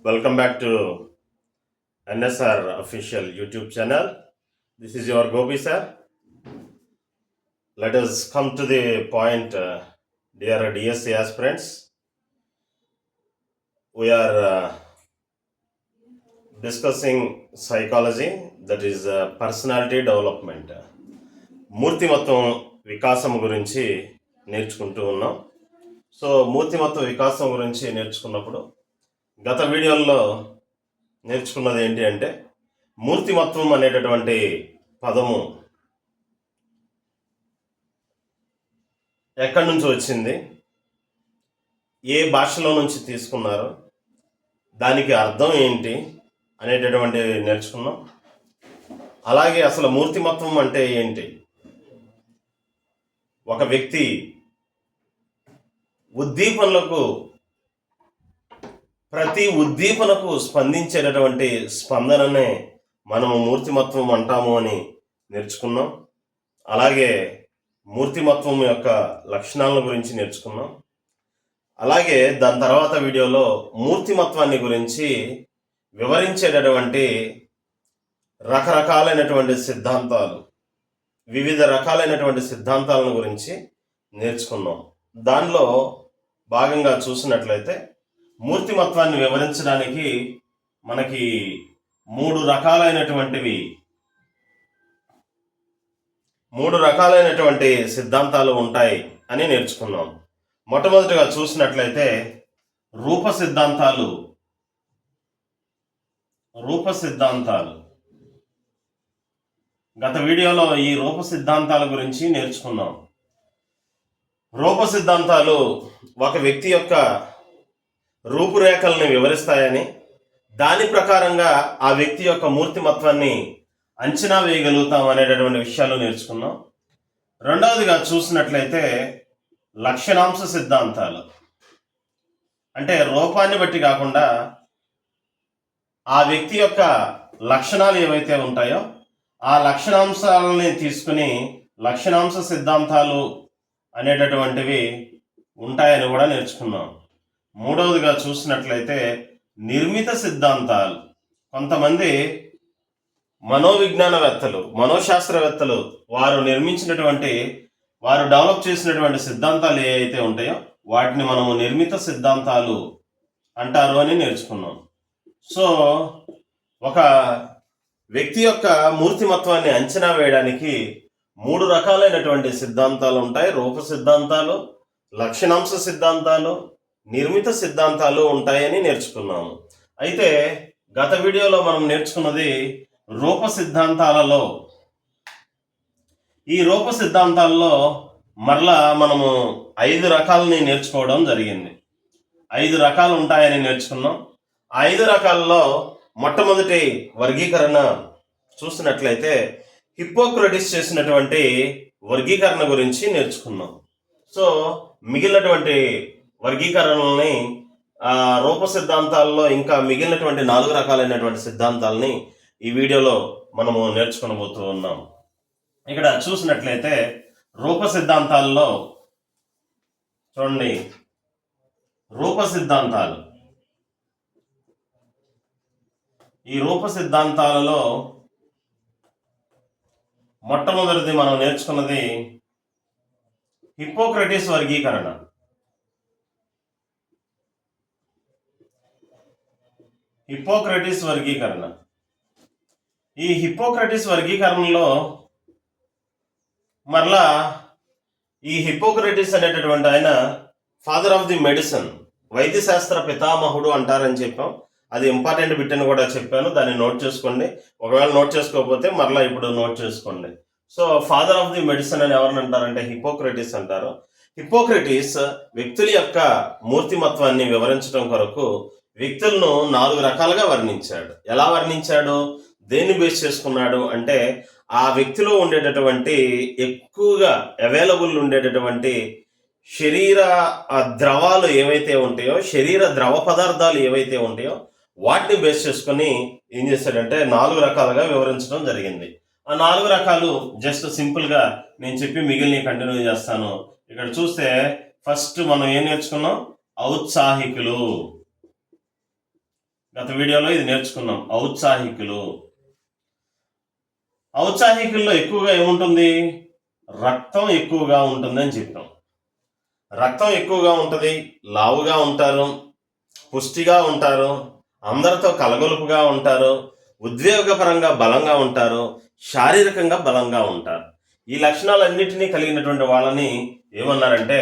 Welcome back to NSR official YouTube channel. This is your Gopi sir. Let us come to the point, dear DSC aspirants. We are discussing psychology, that is personality development. మూర్తిమత్వం వికాసం గురించి నేర్చుకుంటూ ఉన్నాం. So మూర్తిమత్వ వికాసం గురించి నేర్చుకున్నప్పుడు గత వీడియోల్లో నేర్చుకున్నది ఏంటి అంటే మూర్తిమత్వం అనేటటువంటి పదము ఎక్కడి నుంచి వచ్చింది, ఏ భాషలో నుంచి తీసుకున్నారు, దానికి అర్థం ఏంటి అనేటటువంటి నేర్చుకున్నాం. అలాగే అసలు మూర్తిమత్వం అంటే ఏంటి, ఒక వ్యక్తి ప్రతి ఉద్దీపనకు స్పందించేటటువంటి స్పందననే మనము మూర్తిమత్వం అంటాము అని నేర్చుకున్నాం. అలాగే మూర్తిమత్వం యొక్క లక్షణాల గురించి నేర్చుకున్నాం. అలాగే దాని తర్వాత వీడియోలో మూర్తిమత్వాన్ని గురించి వివరించేటటువంటి రకరకాలైనటువంటి సిద్ధాంతాలు, వివిధ రకాలైనటువంటి సిద్ధాంతాలను గురించి నేర్చుకున్నాం. దానిలో భాగంగా చూసినట్లయితే మూర్తిమత్వాన్ని వివరించడానికి మనకి మూడు రకాలైనటువంటి సిద్ధాంతాలు ఉంటాయి అని నేర్చుకున్నాం. మొట్టమొదటిగా చూసినట్లయితే రూప సిద్ధాంతాలు. గత వీడియోలో ఈ రూప సిద్ధాంతాల గురించి నేర్చుకున్నాం. రూప సిద్ధాంతాలు ఒక వ్యక్తి యొక్క రూపురేఖల్ని వివరిస్తాయని, దాని ప్రకారంగా ఆ వ్యక్తి యొక్క మూర్తిమత్వాన్ని అంచనా వేయగలుగుతాం అనేటటువంటి విషయాలు నేర్చుకున్నాం. రెండవదిగా చూసినట్లయితే లక్షణాంశ సిద్ధాంతాలు, అంటే రూపాన్ని బట్టి కాకుండా ఆ వ్యక్తి యొక్క లక్షణాలు ఏవైతే ఉంటాయో ఆ లక్షణాంశాలని తీసుకుని లక్షణాంశ సిద్ధాంతాలు అనేటటువంటివి ఉంటాయని కూడా నేర్చుకున్నాం. మూడవదిగా చూసినట్లయితే నిర్మిత సిద్ధాంతాలు. కొంతమంది మనోవిజ్ఞానవేత్తలు, మనోశాస్త్రవేత్తలు వారు డెవలప్ చేసినటువంటి సిద్ధాంతాలు ఏవైతే ఉంటాయో వాటిని మనము నిర్మిత సిద్ధాంతాలు అంటారు అని నేర్చుకున్నాం. సో ఒక వ్యక్తి యొక్క మూర్తిమత్వాన్ని అంచనా వేయడానికి మూడు రకాలైనటువంటి సిద్ధాంతాలు ఉంటాయి. రూప సిద్ధాంతాలు, లక్షణాంశ సిద్ధాంతాలు, నిర్మిత సిద్ధాంతాలు ఉంటాయని నేర్చుకున్నాము. అయితే గత వీడియోలో మనం నేర్చుకున్నది రూప సిద్ధాంతాలలో. ఈ రూప సిద్ధాంతాల్లో మరలా మనము 5 రకాలని నేర్చుకోవడం జరిగింది. 5 రకాలు ఉంటాయని నేర్చుకున్నాం. 5 రకాలలో మొట్టమొదటి వర్గీకరణ చూసినట్లయితే హిప్పోక్రటిస్ చేసినటువంటి వర్గీకరణ గురించి నేర్చుకున్నాం. సో మిగిలినటువంటి వర్గీకరణల్ని రూప సిద్ధాంతాల్లో ఇంకా మిగిలినటువంటి 4 రకాలైనటువంటి సిద్ధాంతాలని ఈ వీడియోలో మనము నేర్చుకునబోతూ ఉన్నాం. ఇక్కడ చూసినట్లయితే రూప సిద్ధాంతాల్లో చూడండి, రూప సిద్ధాంతాలు. ఈ రూప సిద్ధాంతాలలో మొట్టమొదటిది మనం నేర్చుకున్నది హిప్పోక్రటిస్ వర్గీకరణ. ఈ హిప్పోక్రటిస్ వర్గీకరణలో మరలా ఈ హిప్పోక్రటిస్ అనేటటువంటి ఆయన ఫాదర్ ఆఫ్ ది మెడిసిన్, వైద్యశాస్త్ర పితామహుడు అంటారని చెప్పాం. అది ఇంపార్టెంట్ బిట్ అని కూడా చెప్పాను, దాన్ని నోట్ చేసుకోండి. ఒకవేళ నోట్ చేసుకోకపోతే మరలా ఇప్పుడు నోట్ చేసుకోండి. So father of the medicine అని ఎవరిని అంటారంటే హిప్పోక్రటిస్ అంటారు. హిప్పోక్రటిస్ వ్యక్తుల యొక్క మూర్తిమత్వాన్ని వివరించడం కొరకు వ్యక్తులను 4 రకాలుగా వర్ణించాడు. ఎలా వర్ణించాడు, దేన్ని బేస్ చేసుకున్నాడు అంటే ఆ వ్యక్తిలో ఉండేటటువంటి ఎక్కువగా అవైలబుల్ ఉండేటటువంటి శరీర ద్రవాలు ఏవైతే ఉంటాయో, శరీర ద్రవ పదార్థాలు ఏవైతే ఉంటాయో వాటిని బేస్ చేసుకొని ఏం చేశాడంటే 4 రకాలుగా వివరించడం జరిగింది. ఆ 4 రకాలు జస్ట్ సింపుల్గా నేను చెప్పి మిగిలిన కంటిన్యూ చేస్తాను. ఇక్కడ చూస్తే ఫస్ట్ మనం ఏం నేర్చుకున్నాం, ఔత్సాహికులు. గత వీడియోలో ఇది నేర్చుకున్నాం. ఔత్సాహికులు. ఔత్సాహికుల్లో ఎక్కువగా ఏముంటుంది? రక్తం ఎక్కువగా ఉంటుంది అని చెప్పాం. రక్తం ఎక్కువగా ఉంటుంది, లావుగా ఉంటారు, పుష్టిగా ఉంటారు, అందరితో కలగొలుపుగా ఉంటారు, ఉద్వేగపరంగా బలంగా ఉంటారు, శారీరకంగా బలంగా ఉంటారు. ఈ లక్షణాలన్నింటినీ కలిగినటువంటి వాళ్ళని ఏమన్నారంటే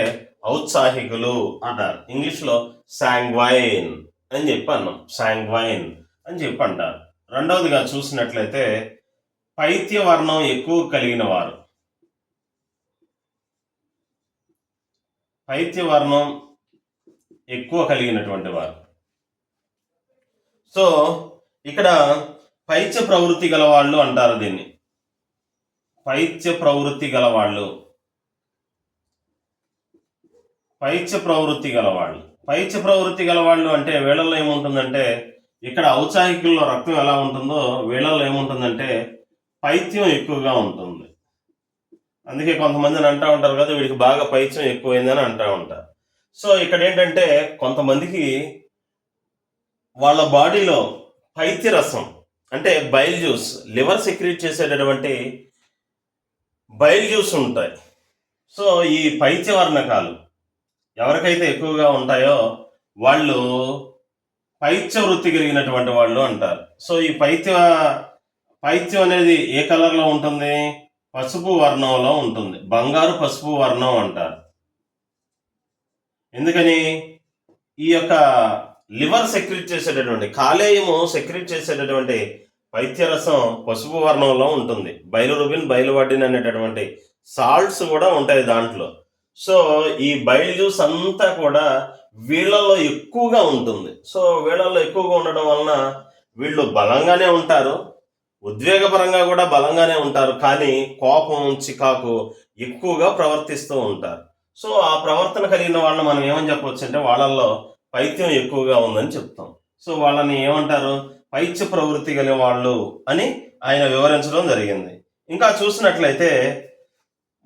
ఔత్సాహికులు అన్నారు. ఇంగ్లీష్లో శాంగ్వైన్ అని చెప్పి అన్నాం. శాంగ్వైన్ అని చెప్పి అంటారు. రెండవదిగా చూసినట్లయితే పైత్యవర్ణం ఎక్కువ కలిగిన వారు. పైత్యవర్ణం ఎక్కువ కలిగినటువంటి వారు. సో ఇక్కడ పైత్య ప్రవృత్తి గలవాళ్ళు అంటారు దీన్ని. పైత్య ప్రవృత్తి గలవాళ్ళు. పైత్య ప్రవృత్తి గలవాళ్ళు. పైత్య ప్రవృత్తి గలవాళ్ళు అంటే వీళ్ళల్లో ఏముంటుందంటే, ఇక్కడ ఔత్సాహికుల్లో రక్తం ఎలా ఉంటుందో వీళ్ళల్లో ఏముంటుందంటే పైత్యం ఎక్కువగా ఉంటుంది. అందుకే కొంతమందిని అంటూ ఉంటారు కదా, వీడికి బాగా పైత్యం ఎక్కువైందని అంటూ ఉంటారు. సో ఇక్కడ ఏంటంటే కొంతమందికి వాళ్ళ బాడీలో పైత్యరసం అంటే బైల్ జ్యూస్, లివర్ సెక్రీట్ చేసేటటువంటి బైల్ జ్యూస్ ఉంటాయి. సో ఈ పైత్యవర్ణకాలు ఎవరికైతే ఎక్కువగా ఉంటాయో వాళ్ళు పైత్య వృత్తి కలిగినటువంటి వాళ్ళు అంటారు. సో ఈ పైత్యం అనేది ఏ కలర్లో ఉంటుంది? పసుపు వర్ణంలో ఉంటుంది. బంగారు పసుపు వర్ణం అంటారు. ఎందుకని? ఈ యొక్క లివర్ సెక్రీట్ చేసేటటువంటి, కాలేయము సెక్రీట్ చేసేటటువంటి పైత్యరసం పసుపు వర్ణంలో ఉంటుంది. బైలురుబిన్, బైలువాడిన్ అనేటటువంటి సాల్ట్స్ కూడా ఉంటాయి దాంట్లో. సో ఈ బైల్ జ్యూస్ అంతా కూడా వీళ్ళల్లో ఎక్కువగా ఉంటుంది. సో వీళ్ళల్లో ఎక్కువగా ఉండడం వలన వీళ్ళు బలంగానే ఉంటారు, ఉద్వేగపరంగా కూడా బలంగానే ఉంటారు, కానీ కోపం, చికాకు ఎక్కువగా ప్రవర్తిస్తూ ఉంటారు. సో ఆ ప్రవర్తన కలిగిన వాళ్ళని మనం ఏమని చెప్పవచ్చు అంటే వాళ్ళల్లో పైత్యం ఎక్కువగా ఉందని చెప్తాం. సో వాళ్ళని ఏమంటారు? పైత్య ప్రవృత్తి కలిగిన వాళ్ళు అని ఆయన వివరించడం జరిగింది. ఇంకా చూసినట్లయితే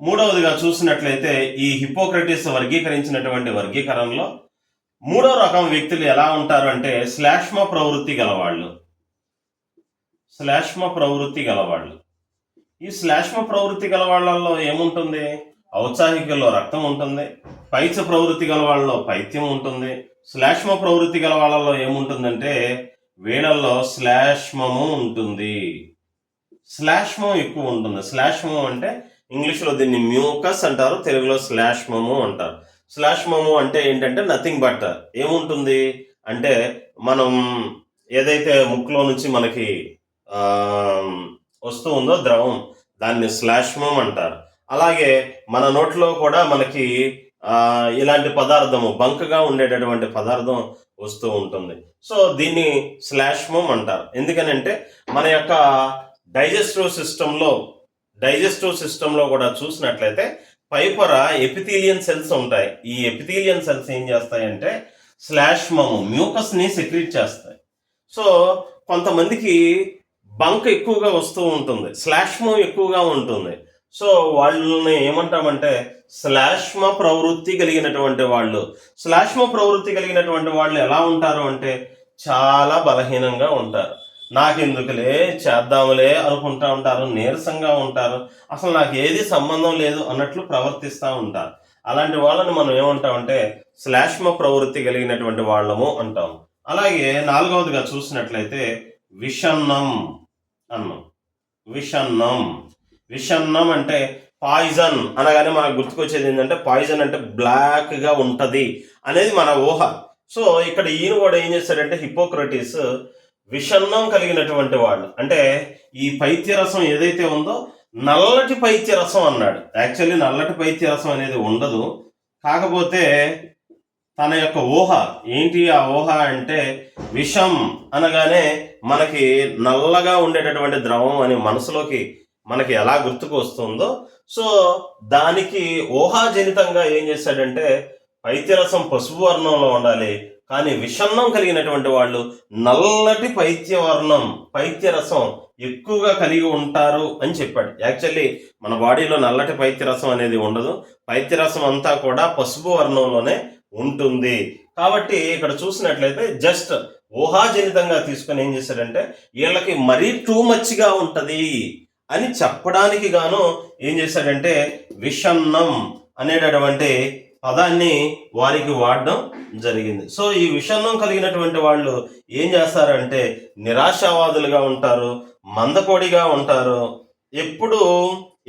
మూడవదిగా చూసినట్లయితే ఈ హిపోక్రటిస్ వర్గీకరించినటువంటి వర్గీకరణలో మూడో రకం వ్యక్తులు ఎలా ఉంటారు అంటే శ్లేష్మ ప్రవృత్తి గలవాళ్ళు. శ్లేష్మ ప్రవృత్తి గలవాళ్ళు. ఈ శ్లేష్మ ప్రవృత్తి గలవాళ్ళల్లో ఏముంటుంది? ఔత్సాహికుల్లో రక్తం ఉంటుంది, పైత్య ప్రవృత్తి గలవాళ్ళలో పైత్యం ఉంటుంది. శ్లేష్మ ప్రవృత్తి గలవాళ్ళలో ఏముంటుందంటే వీళ్ళల్లో శ్లేష్మము ఉంటుంది. శ్లేష్మం ఎక్కువ ఉంటుంది. శ్లేష్మం అంటే ఇంగ్లీష్లో దీన్ని మ్యూకస్ అంటారు, తెలుగులో శ్లేష్మము అంటారు. శ్లేష్మము అంటే ఏంటంటే నథింగ్ బట్ ఏముంటుంది అంటే మనం ఏదైతే ముక్కులో నుంచి మనకి వస్తూ ఉందో ద్రవం, దాన్ని శ్లేష్మం అంటారు. అలాగే మన నోట్లో కూడా మనకి ఇలాంటి పదార్థము, బంకగా ఉండేటటువంటి పదార్థం వస్తూ ఉంటుంది. సో దీన్ని శ్లేష్మం అంటారు. ఎందుకనంటే మన యొక్క డైజెస్టివ్ సిస్టంలో కూడా చూసినట్లయితే పైపొర ఎపిథీలియన్ సెల్స్ ఉంటాయి. ఈ ఎపిథీలియన్ సెల్స్ ఏం చేస్తాయంటే శ్లేష్మము, మ్యూకస్ని సెక్రీట్ చేస్తాయి. సో కొంతమందికి బంక్ ఎక్కువగా వస్తూ ఉంటుంది, శ్లేష్మం ఎక్కువగా ఉంటుంది. సో వాళ్ళని ఏమంటామంటే శ్లేష్మ ప్రవృత్తి కలిగినటువంటి వాళ్ళు. శ్లేష్మ ప్రవృత్తి కలిగినటువంటి వాళ్ళు ఎలా ఉంటారు అంటే చాలా బలహీనంగా ఉంటారు. నాకెందుకులే, చేద్దాములే అనుకుంటా ఉంటారు, నీరసంగా ఉంటారు, అసలు నాకు ఏది సంబంధం లేదు అన్నట్లు ప్రవర్తిస్తూ ఉంటారు. అలాంటి వాళ్ళని మనం ఏమంటామంటే శ్లేష్మ ప్రవృత్తి కలిగినటువంటి వాళ్ళము అంటాం. అలాగే నాలుగవదిగా చూసినట్లయితే విషన్నం అన్నాం. విషన్నం అంటే పాయిజన్ అనగానే మనకు గుర్తుకొచ్చేది ఏంటంటే పాయిజన్ అంటే బ్లాక్గా ఉంటుంది అనేది మన ఊహ. సో ఇక్కడ ఈయన కూడా ఏం చేస్తాడంటే హిపోక్రటిస్ విషన్నం కలిగినటువంటి వాళ్ళు, అంటే ఈ పైత్యరసం ఏదైతే ఉందో నల్లటి పైత్యరసం అన్నాడు. యాక్చువల్లీ నల్లటి పైత్యరసం అనేది ఉండదు, కాకపోతే తన యొక్క ఊహ ఏంటి? ఆ ఊహ అంటే విషం అనగానే మనకి నల్లగా ఉండేటటువంటి ద్రవం అని మనసులోకి మనకి ఎలా గుర్తుకు వస్తుందో, సో దానికి ఊహాజనితంగా ఏం చేశాడంటే పైత్యరసం పసుపు వర్ణంలో ఉండాలి, కానీ విషన్నం కలిగినటువంటి వాళ్ళు నల్లటి పైత్యరసం ఎక్కువగా కలిగి ఉంటారు అని చెప్పాడు. యాక్చువల్లీ మన బాడీలో నల్లటి పైత్యరసం అనేది ఉండదు, పైత్యరసం అంతా కూడా పసుపు వర్ణంలోనే ఉంటుంది. కాబట్టి ఇక్కడ చూసినట్లయితే జస్ట్ ఊహాజనితంగా తీసుకొని ఏం చేశాడంటే వీళ్ళకి మరీ టూ మచ్గా ఉంటది అని చెప్పడానికి గాను ఏం చేశాడంటే విషన్నం అనేటటువంటి పదాన్ని వారికి వాడడం జరిగింది. సో ఈ విషన్నం కలిగినటువంటి వాళ్ళు ఏం చేస్తారంటే నిరాశావాదులుగా ఉంటారు, మందకోడిగా ఉంటారు. ఎప్పుడు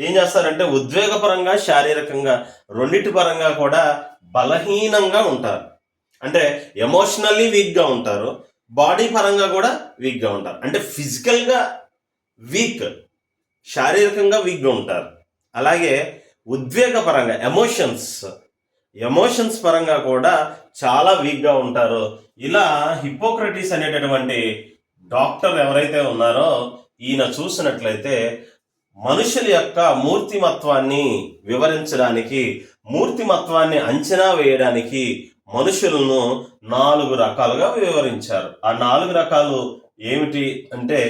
ఏం చేస్తారంటే ఉద్వేగపరంగా, శారీరకంగా రెండింటి పరంగా కూడా బలహీనంగా ఉంటారు. అంటే ఎమోషనల్లీ వీక్గా ఉంటారు, బాడీ పరంగా కూడా వీక్గా ఉంటారు. అంటే ఫిజికల్గా వీక్, శారీరకంగా వీక్గా ఉంటారు. అలాగే ఉద్వేగపరంగా ఎమోషన్స్ పరంగా కూడా చాలా వీక్గా ఉంటారు. ఇలా హిప్పోక్రటీస్ అనేటటువంటి డాక్టర్ ఎవరైతే ఉన్నారో ఈయన చూసినట్లయితే మనుషుల యొక్క మూర్తిమత్వాన్ని వివరించడానికి, మూర్తిమత్వాన్ని అంచనా వేయడానికి మనుషులను 4 రకాలుగా వివరించారు. ఆ 4 రకాలు ఏమిటి అంటే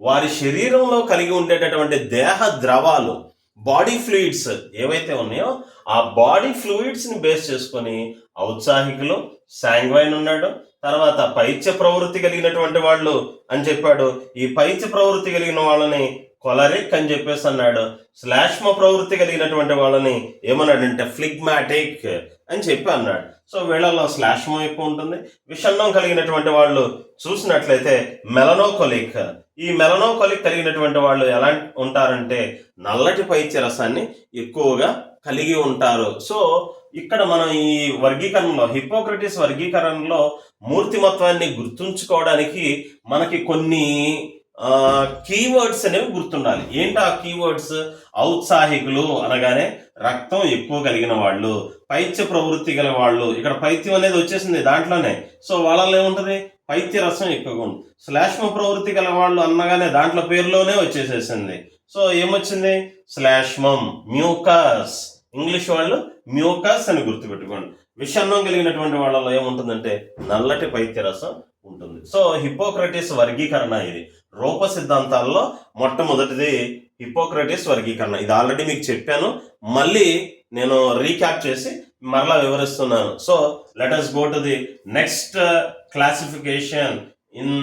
వారి శరీరంలో కలిగి ఉండేటటువంటి దేహ ద్రవాలు, బాడీ ఫ్లూయిడ్స్ ఏవైతే ఉన్నాయో ఆ బాడీ ఫ్లూయిడ్స్ని బేస్ చేసుకొని ఔత్సాహికులు, శాంగ్వైన్ ఉన్నాడు, తర్వాత పైత్య ప్రవృత్తి కలిగినటువంటి వాళ్ళు అని చెప్పాడు. ఈ పైత్య ప్రవృత్తి కలిగిన వాళ్ళని కొలరిక్ అని చెప్పేసి అన్నాడు. శ్లాష్మ ప్రవృత్తి కలిగినటువంటి వాళ్ళని ఏమన్నాడంటే ఫ్లిగ్మాటిక్ అని చెప్పి అన్నాడు. సో వీళ్ళలో శ్లాష్మం ఎక్కువ ఉంటుంది. విషన్నం కలిగినటువంటి వాళ్ళు చూసినట్లయితే మెలనోకొలిక్. ఈ మెలనోకొలిక్ కలిగినటువంటి వాళ్ళు ఎలా ఉంటారంటే నల్లటి పైత్య రసాన్ని ఎక్కువగా కలిగి ఉంటారు. సో ఇక్కడ మనం ఈ వర్గీకరణలో, హిప్పోక్రటీస్ వర్గీకరణలో మూర్తిమత్వాన్ని గుర్తుంచుకోవడానికి మనకి కొన్ని కీవర్డ్స్ అనేవి గుర్తుండాలి. ఏంటి ఆ కీవర్డ్స్? ఔత్సాహికులు అనగానే రక్తం ఎక్కువ కలిగిన వాళ్ళు, పైత్య ప్రవృత్తి గల వాళ్ళు. ఇక్కడ పైత్యం అనేది వచ్చేసింది దాంట్లోనే. సో వాళ్ళలో ఏముంటుంది? పైత్య రసం ఎక్కువగా ఉంది. శ్లాష్మ ప్రవృత్తి గల వాళ్ళు అనగానే దాంట్లో పేరులోనే వచ్చేసేసింది. సో ఏమొచ్చింది? శ్లాష్మం, మ్యూకస్. ఇంగ్లీష్ వాళ్ళు మ్యూకస్ అని గుర్తుపెట్టుకోండి. విషన్నం కలిగినటువంటి వాళ్ళలో ఏముంటుందంటే నల్లటి పైత్య రసం ఉంటుంది. సో హిప్పోక్రటీస్ వర్గీకరణ ఇది. రూప సిద్ధాంతాల్లో మొట్టమొదటిది హిప్పోక్రటీస్ వర్గీకరణ. ఇది ఆల్రెడీ మీకు చెప్పాను, మళ్ళీ నేను రీక్యాప్ చేసి మరలా వివరిస్తున్నాను. So let us go to the next classification in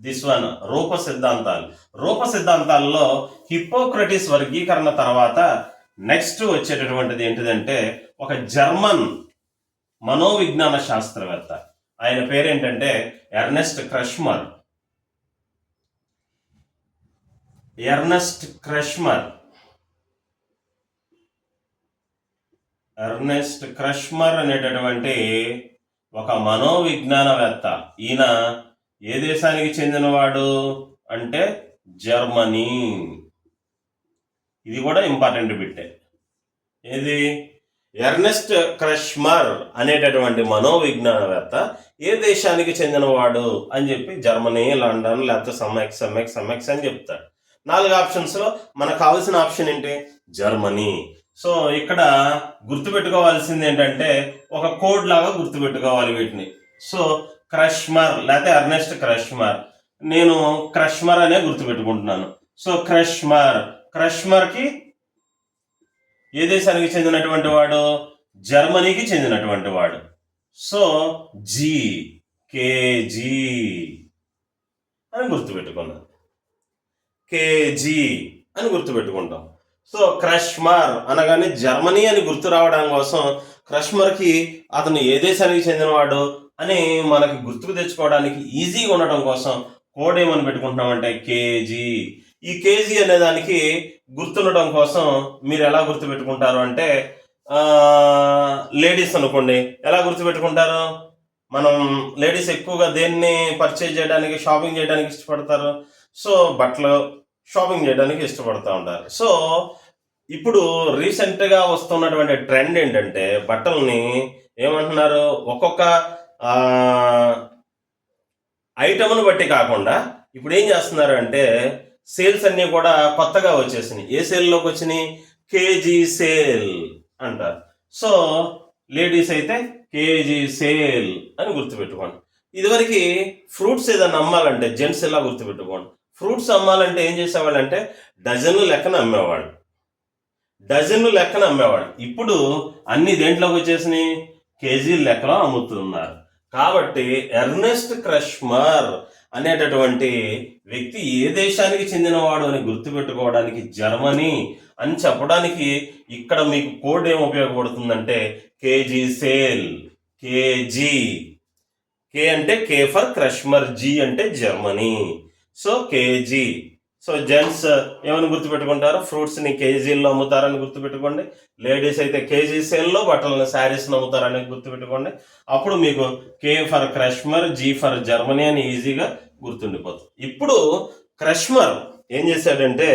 this one, రూప సిద్ధాంతాలు. రూప సిద్ధాంతాల్లో హిప్పోక్రటీస్ వర్గీకరణ తర్వాత నెక్స్ట్ వచ్చేటటువంటిది ఏంటిదంటే ఒక జర్మన్ మనోవిజ్ఞాన శాస్త్రవేత్త, ఆయన పేరేంటంటే ఎర్నెస్ట్ క్రష్మర్. ఎర్నెస్ట్ క్రష్మర్ అనేటటువంటి ఒక మనోవిజ్ఞానవేత్త. ఈయన ఏ దేశానికి చెందినవాడు అంటే జర్మనీ. ఇది కూడా ఇంపార్టెంట్ బిట్టే. ఏది? ఎర్నెస్ట్ క్రష్మర్ అనేటటువంటి మనోవిజ్ఞానవేత్త ఏ దేశానికి చెందినవాడు అని చెప్పి జర్మనీ, లండన్, లేకపోతే సమ్ఎక్స్ అని చెప్తాడు. 4 ఆప్షన్స్లో మనకు కావాల్సిన ఆప్షన్ ఏంటి? జర్మనీ. సో ఇక్కడ గుర్తుపెట్టుకోవాల్సింది ఏంటంటే ఒక కోడ్ లాగా గుర్తుపెట్టుకోవాలి వీటిని. సో క్రష్మర్ లేకపోతే ఎర్నెస్ట్ క్రష్మర్, నేను క్రష్మర్ అనే గుర్తుపెట్టుకుంటున్నాను. సో క్రష్మర్కి ఏ దేశానికి చెందినటువంటి వాడు? జర్మనీకి చెందినటువంటి వాడు. సో కేజీ అని గుర్తుపెట్టుకున్నాను. కేజీ అని గుర్తుపెట్టుకుంటాం. సో క్రష్మర్ అనగానే జర్మనీ అని గుర్తు రావడం కోసం క్రష్మర్కి అతను ఏ దేశానికి చెందినవాడు అని మనకి గుర్తుకు తెచ్చుకోవడానికి ఈజీగా ఉండటం కోసం కోడ్ ఏమని పెట్టుకుంటున్నామంటే కేజీ. ఈ కేజీ అనే దానికి గుర్తుండటం కోసం మీరు ఎలా గుర్తుపెట్టుకుంటారు అంటే, లేడీస్ అనుకోండి, ఎలా గుర్తుపెట్టుకుంటారు? మనం లేడీస్ ఎక్కువగా దేన్ని పర్చేజ్ చేయడానికి, షాపింగ్ చేయడానికి ఇష్టపడతారు? సో బట్టలు షాపింగ్ చేయడానికి ఇష్టపడుతూ ఉంటారు. సో ఇప్పుడు రీసెంట్గా వస్తున్నటువంటి ట్రెండ్ ఏంటంటే బట్టల్ని ఏమంటున్నారు, ఒక్కొక్క ఐటమ్ను బట్టి కాకుండా ఇప్పుడు ఏం చేస్తున్నారు అంటే సేల్స్ అన్నీ కూడా కొత్తగా వచ్చేసినాయి. ఏ సేల్లోకి వచ్చినాయి? కేజీ సేల్ అంటారు. సో లేడీస్ అయితే కేజీ సేల్ అని గుర్తుపెట్టుకోండి. ఇదివరకు ఫ్రూట్స్ ఏదైనా అమ్మాలంటే జెంట్స్ ఎలా గుర్తుపెట్టుకోండి, ఫ్రూట్స్ అమ్మాలంటే ఏం చేసేవాళ్ళు అంటే డజన్లు లెక్కన అమ్మేవాళ్ళు. ఇప్పుడు అన్ని దేంట్లోకి వచ్చేసినాయి? కేజీ లెక్కలో అమ్ముతున్నారు. కాబట్టి ఎర్నెస్ట్ క్రష్మర్ అనేటటువంటి వ్యక్తి ఏ దేశానికి చెందినవాడు అని గుర్తుపెట్టుకోవడానికి జర్మనీ అని చెప్పడానికి ఇక్కడ మీకు కోడ్ ఏం ఉపయోగపడుతుందంటే కేజీ సేల్. కేజీ, కే అంటే కే ఫర్ క్రష్మర్, జీ అంటే Germany. So KG. So gents ఏమని గుర్తుపెట్టుకుంటారు? ఫ్రూట్స్ని కేజీల్లో అమ్ముతారని గుర్తుపెట్టుకోండి. లేడీస్ అయితే కేజీ సేల్లో బట్టలను, శారీస్ని అమ్ముతారని గుర్తుపెట్టుకోండి. అప్పుడు మీకు K for Kretschmer, G for Germany అని ఈజీగా గుర్తుండిపోతుంది. ఇప్పుడు క్రష్మర్ ఏం చేశాడంటే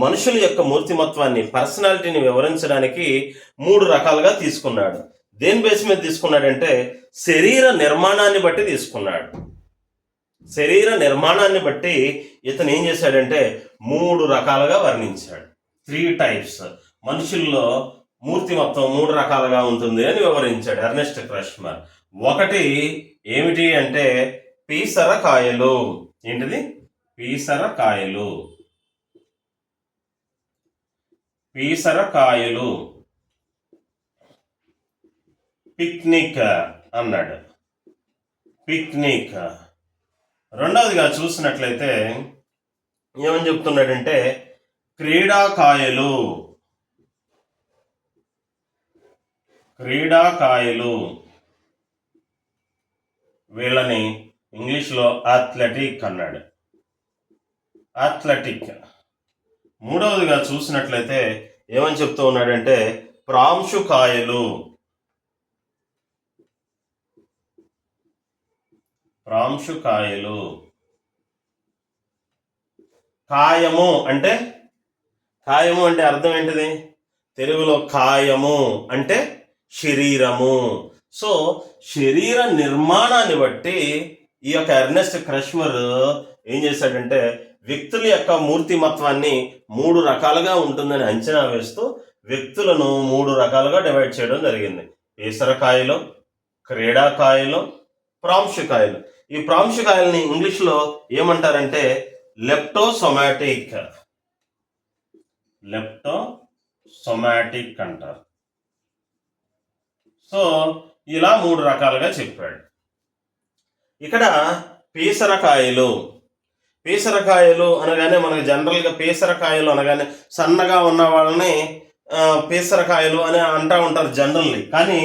మనుషుల యొక్క మూర్తిమత్వాన్ని, పర్సనాలిటీని వివరించడానికి 3 రకాలుగా తీసుకున్నాడు. దేని బేస్ మీద తీసుకున్నాడంటే శరీర నిర్మాణాన్ని బట్టి తీసుకున్నాడు. శరీర నిర్మాణాన్ని బట్టి ఇతను ఏం చేశాడంటే 3 రకాలుగా వర్ణించాడు. 3 టైప్స్. మనుషుల్లో మూర్తిమత్వం 3 రకాలుగా ఉంటుంది అని వివరించాడు ఎర్నెస్ట్ క్రష్మర్. ఒకటి ఏమిటి అంటే పీసరకాయలు. ఏంటిది? పీసరకాయలు. పీసరకాయలు. పిక్నిక్ అన్నాడు. పిక్నిక్. రెండవదిగా చూసినట్లయితే ఏమని చెప్తున్నాడంటే క్రీడాకాయలు. క్రీడాకాయలు. వీళ్ళని ఇంగ్లీష్లో అథ్లెటిక్ అన్నాడు. అథ్లెటిక్. మూడవదిగా చూసినట్లయితే ఏమని చెప్తూ ఉన్నాడంటే ప్రాంశుకాయలు. ప్రాంశుకాయలు. కాయము అంటే అర్థం ఏంటిది? తెలుగులో కాయము అంటే శరీరము. సో శరీర నిర్మాణాన్ని బట్టి ఈ యొక్క ఎర్నెస్ట్ క్రష్మర్ ఏం చేశాడంటే వ్యక్తుల యొక్క మూర్తిమత్వాన్ని 3 రకాలుగా ఉంటుందని అంచనా వేస్తూ వ్యక్తులను 3 రకాలుగా డివైడ్ చేయడం జరిగింది. పీసరకాయలు, క్రీడాకాయలు, ప్రాంశుకాయలు. ఈ ప్రాంశుకాయల్ని ఇంగ్లీష్లో ఏమంటారంటే లెప్టోసొమాటిక్. లెప్టోసొమాటిక్ అంటారు. సో ఇలా 3 రకాలుగా చెప్పాడు. ఇక్కడ పీసరకాయలు. పీసరకాయలు అనగానే మనకు జనరల్గా పీసరకాయలు అనగానే సన్నగా ఉన్న వాళ్ళని పీసరకాయలు అని అంటూ ఉంటారు జనరల్లీ. కానీ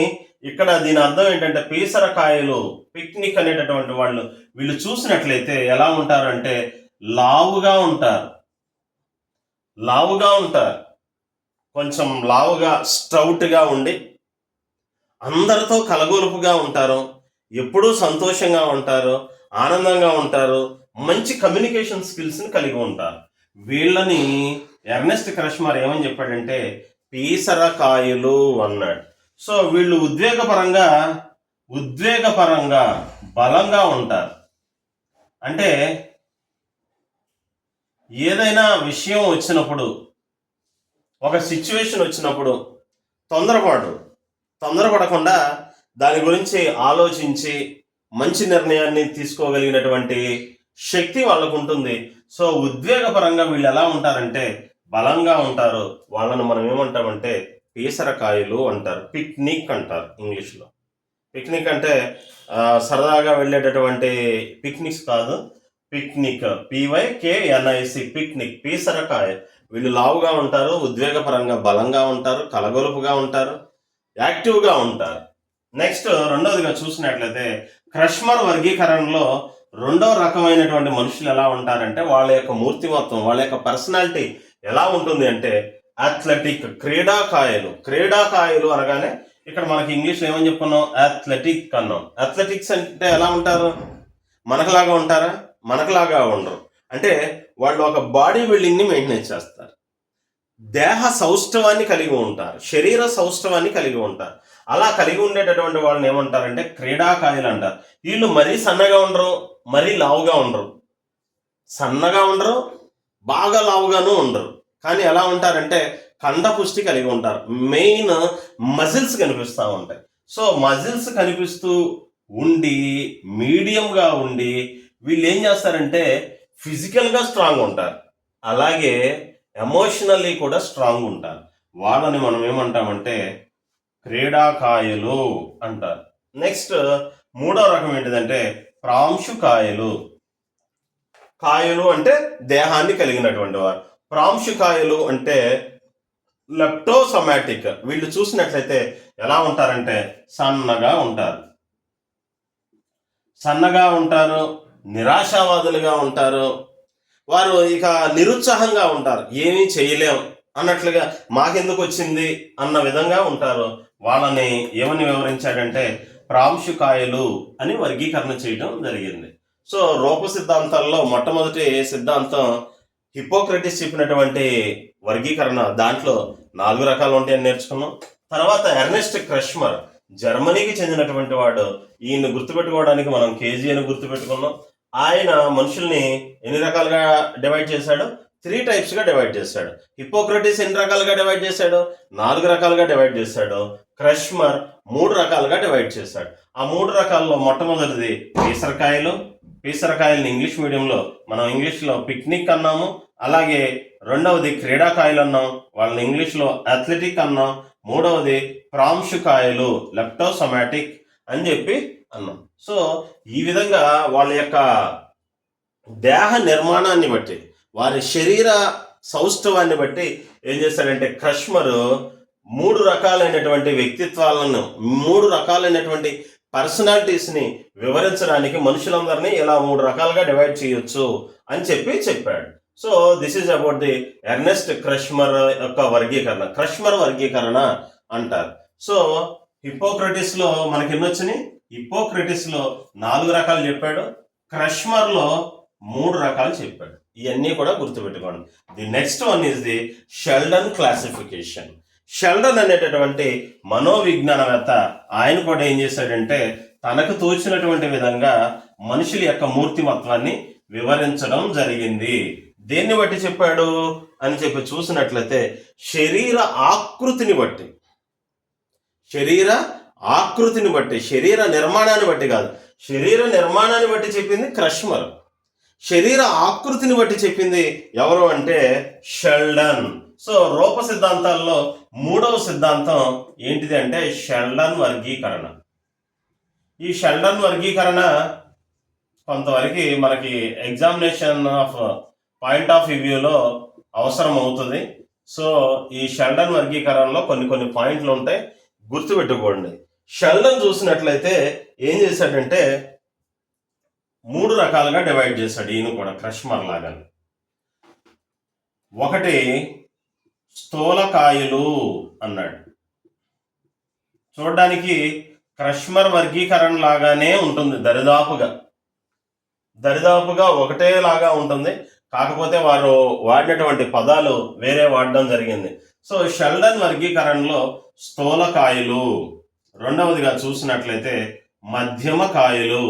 ఇక్కడ దీని అర్థం ఏంటంటే పీసరకాయలు, పిక్నిక్ అనేటటువంటి వాళ్ళు వీళ్ళు చూసినట్లయితే ఎలా ఉంటారంటే లావుగా ఉంటారు. లావుగా ఉంటారు. కొంచెం లావుగా, స్టౌట్గా ఉండి అందరితో కలగొలుపుగా ఉంటారు. ఎప్పుడూ సంతోషంగా ఉంటారు, ఆనందంగా ఉంటారు, మంచి కమ్యూనికేషన్ స్కిల్స్ని కలిగి ఉంటారు. వీళ్ళని ఎర్నెస్ట్ క్రష్మర్ ఏమని చెప్పాడంటే పీసరకాయలు అన్నాడు. సో వీళ్ళు ఉద్వేగపరంగా బలంగా ఉంటారు. అంటే ఏదైనా విషయం వచ్చినప్పుడు, ఒక సిచ్యువేషన్ వచ్చినప్పుడు తొందరపడకుండా దాని గురించి ఆలోచించి మంచి నిర్ణయాన్ని తీసుకోగలిగినటువంటి శక్తి వాళ్ళకు ఉంటుంది. సో ఉద్వేగపరంగా వీళ్ళు ఎలా ఉంటారంటే బలంగా ఉంటారు. వాళ్ళను మనం ఏమంటామంటే పీసరకాయలు అంటారు. పిక్నిక్ అంటారు ఇంగ్లీష్లో. పిక్నిక్ అంటే సరదాగా వెళ్ళేటటువంటి పిక్నిక్స్ కాదు, పిక్నిక్, PYKNIC, పిక్నిక్. పీసరకాయ. వీళ్ళు లావుగా ఉంటారు, ఉద్వేగపరంగా బలంగా ఉంటారు, కలగొలుపుగా ఉంటారు, యాక్టివ్గా ఉంటారు. నెక్స్ట్ రెండవదిగా చూసినట్లయితే క్రష్మర్ వర్గీకరణలో 2వ రకమైనటువంటి మనుషులు ఎలా ఉంటారంటే వాళ్ళ యొక్క మూర్తిమత్వం, వాళ్ళ యొక్క పర్సనాలిటీ ఎలా ఉంటుంది అంటే అథ్లెటిక్. క్రీడాకాయలు అనగానే ఇక్కడ మనకి ఇంగ్లీష్లో ఏమని చెప్పుకున్నాం? అథ్లెటిక్ అన్నాం. అథ్లెటిక్స్ అంటే ఎలా ఉంటారు? మనకులాగా ఉంటారా? మనకులాగా ఉండరు. అంటే వాళ్ళు ఒక బాడీ బిల్డింగ్ని మెయింటైన్ చేస్తారు. దేహ సౌష్ఠవాన్ని కలిగి ఉంటారు, శరీర సౌష్ఠవాన్ని కలిగి ఉంటారు. అలా కలిగి ఉండేటటువంటి వాళ్ళని ఏమంటారంటే క్రీడాకాయలు అంటారు. వీళ్ళు మరీ సన్నగా ఉండరు, మరీ లావుగా ఉండరు. సన్నగా ఉండరు, బాగా లావుగాను ఉండరు. కానీ ఎలా ఉంటారంటే కండపుష్టి కలిగి ఉంటారు. మెయిన్ మజిల్స్ కనిపిస్తూ ఉంటాయి. సో మజిల్స్ కనిపిస్తూ ఉండి మీడియంగా ఉండి వీళ్ళు ఏం చేస్తారంటే ఫిజికల్గా స్ట్రాంగ్ ఉంటారు, అలాగే ఎమోషనల్లీ కూడా స్ట్రాంగ్ ఉంటారు. వాళ్ళని మనం ఏమంటామంటే క్రీడాకాయలు అంటారు. నెక్స్ట్ మూడో రకం ఏంటిదంటే ప్రాంశుకాయలు. కాయలు అంటే దేహాన్ని కలిగినటువంటి వారు. ప్రాంశుకాయలు అంటే లెప్టోసొమాటిక్. వీళ్ళు చూసినట్లయితే ఎలా ఉంటారంటే సన్నగా ఉంటారు, నిరాశావాదులుగా ఉంటారు. వారు ఇక నిరుత్సాహంగా ఉంటారు, ఏమీ చేయలేం అన్నట్లుగా, మాకెందుకు వచ్చింది అన్న విధంగా ఉంటారు. వాళ్ళని ఏమని వివరించాడంటే ప్రాంశుకాయలు అని వర్గీకరణ చేయడం జరిగింది. సో రూప సిద్ధాంతాల్లో మొట్టమొదటి సిద్ధాంతం హిపోక్రటిస్ చెప్పినటువంటి వర్గీకరణ. దాంట్లో 4 రకాలు ఉంటాయని నేర్చుకున్నాం. తర్వాత ఎర్నెస్ట్ క్రష్మర్, జర్మనీకి చెందినటువంటి వాడు. ఈయన గుర్తుపెట్టుకోవడానికి మనం కేజీ అని గుర్తుపెట్టుకున్నాం. ఆయన మనుషుల్ని ఎన్ని రకాలుగా డివైడ్ చేశాడు? 3 టైప్స్గా డివైడ్ చేశాడు. హిపోక్రటిస్ ఎన్ని రకాలుగా డివైడ్ చేశాడు? 4 రకాలుగా డివైడ్ చేశాడు. క్రష్మర్ 3 రకాలుగా డివైడ్ చేశాడు. ఆ 3 రకాల్లో మొట్టమొదటిది పీసరకాయలని ఇంగ్లీష్ మీడియంలో మనం ఇంగ్లీష్లో పిక్నిక్ అన్నాము. అలాగే రెండవది క్రీడాకాయలు అన్నాం, వాళ్ళని ఇంగ్లీష్లో అథ్లెటిక్ అన్నాం. మూడవది ప్రాంశుకాయలు, లెప్టోసొమాటిక్ అని చెప్పి అన్నాం. సో ఈ విధంగా వాళ్ళ యొక్క దేహ నిర్మాణాన్ని బట్టి, వారి శరీర సౌష్ఠవాన్ని బట్టి ఏం చేశాడంటే క్రష్మర్ 3 రకాలైనటువంటి వ్యక్తిత్వాలను, 3 రకాలైనటువంటి పర్సనాలిటీస్ని వివరించడానికి మనుషులందరినీ ఇలా 3 రకాలుగా డివైడ్ చేయొచ్చు అని చెప్పాడు. So this is about the Ernest Kretschmer యొక్క వర్గీకరణ, క్రష్మర్ వర్గీకరణ అంటారు. సో హిపోక్రటిస్లో మనకి ఎన్ని వచ్చినాయి? హిపోక్రటిస్లో 4 రకాలు చెప్పాడు, క్రష్మర్లో 3 రకాలు చెప్పాడు. ఇవన్నీ కూడా గుర్తుపెట్టుకోండి. The next one is the Sheldon classification. Sheldon అనేటటువంటి మనోవిజ్ఞానవేత్త, ఆయన కూడా ఏం చేశాడంటే తనకు తోచినటువంటి విధంగా మనుషుల యొక్క మూర్తిమత్వాన్ని వివరించడం జరిగింది. దేన్ని బట్టి చెప్పాడు అని చూసినట్లయితే శరీర ఆకృతిని బట్టి, శరీర నిర్మాణాన్ని బట్టి కాదు. శరీర నిర్మాణాన్ని బట్టి చెప్పింది క్రష్మర్, శరీర ఆకృతిని బట్టి చెప్పింది ఎవరు అంటే షెల్డన్. సో రూప సిద్ధాంతాల్లో 3వ సిద్ధాంతం ఏంటిది అంటే షెల్డన్ వర్గీకరణ. ఈ షెల్డన్ వర్గీకరణ కొంతవరకు మనకి ఎగ్జామినేషన్ పాయింట్ ఆఫ్ వ్యూలో అవసరం అవుతుంది. సో ఈ షెల్డన్ వర్గీకరణలో కొన్ని పాయింట్లు ఉంటాయి, గుర్తుపెట్టుకోండి. షెల్డన్ చూసినట్లయితే ఏం చేశాడంటే 3 రకాలుగా డివైడ్ చేశాడు, ఈయన కూడా క్రష్మర్ లాగా. ఒకటి స్థూలకాయులు అన్నాడు. చూడడానికి క్రష్మర్ వర్గీకరణ లాగానే ఉంటుంది, దరిదాపుగా ఒకటే లాగా ఉంటుంది. కాకపోతే వారు వాడినటువంటి పదాలు వేరే వాడడం జరిగింది. సో షెల్డన్ వర్గీకరణలో స్థూలకాయులు. రెండవదిగా చూసినట్లయితే మధ్యమ కాయలు.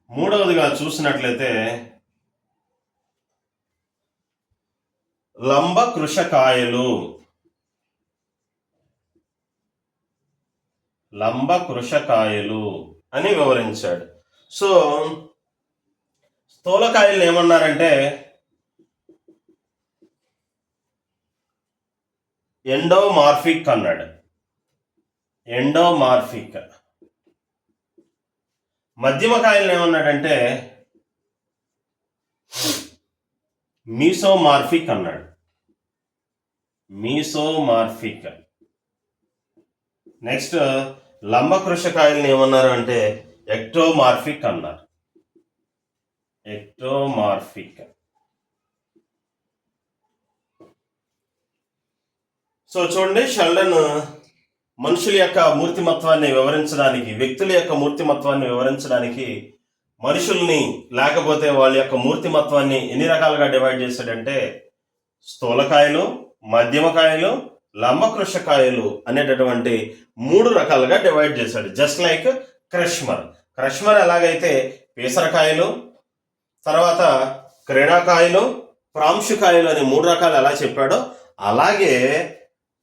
మూడవదిగా చూసినట్లయితే లంబకృశకాయలు అని వివరించాడు. సో స్థూలకాయలు ఏమన్నారంటే ఎండోమార్ఫిక్ అన్నాడు, ఎండోమార్ఫిక్. మధ్యమకాయలను ఏమన్నాడంటే మీసోమార్ఫిక్ అన్నాడు, మీసోమార్ఫిక్. నెక్స్ట్ లంబకృశకాయలను ఏమన్నారు అంటే ఎక్టోమార్ఫిక్ అన్నారు, ఎక్టోమార్ఫిక్. సో చూడండి, షెల్డన్ మనుషుల యొక్క మూర్తిమత్వాన్ని వివరించడానికి, వ్యక్తుల యొక్క మూర్తిమత్వాన్ని వివరించడానికి మనుషుల్ని లేకపోతే వాళ్ళ యొక్క మూర్తిమత్వాన్ని ఎన్ని రకాలుగా డివైడ్ చేశాడంటే స్థూలకాయలు, మధ్యమకాయలు, లంబకృశకాయలు అనేటటువంటి 3 రకాలుగా డివైడ్ చేశాడు. జస్ట్ లైక్ క్రష్మర్ ఎలాగైతే పీసరకాయలు, తర్వాత క్రీడాకాయలు, ప్రాంశుకాయలు అని 3 రకాలు ఎలా చెప్పాడో అలాగే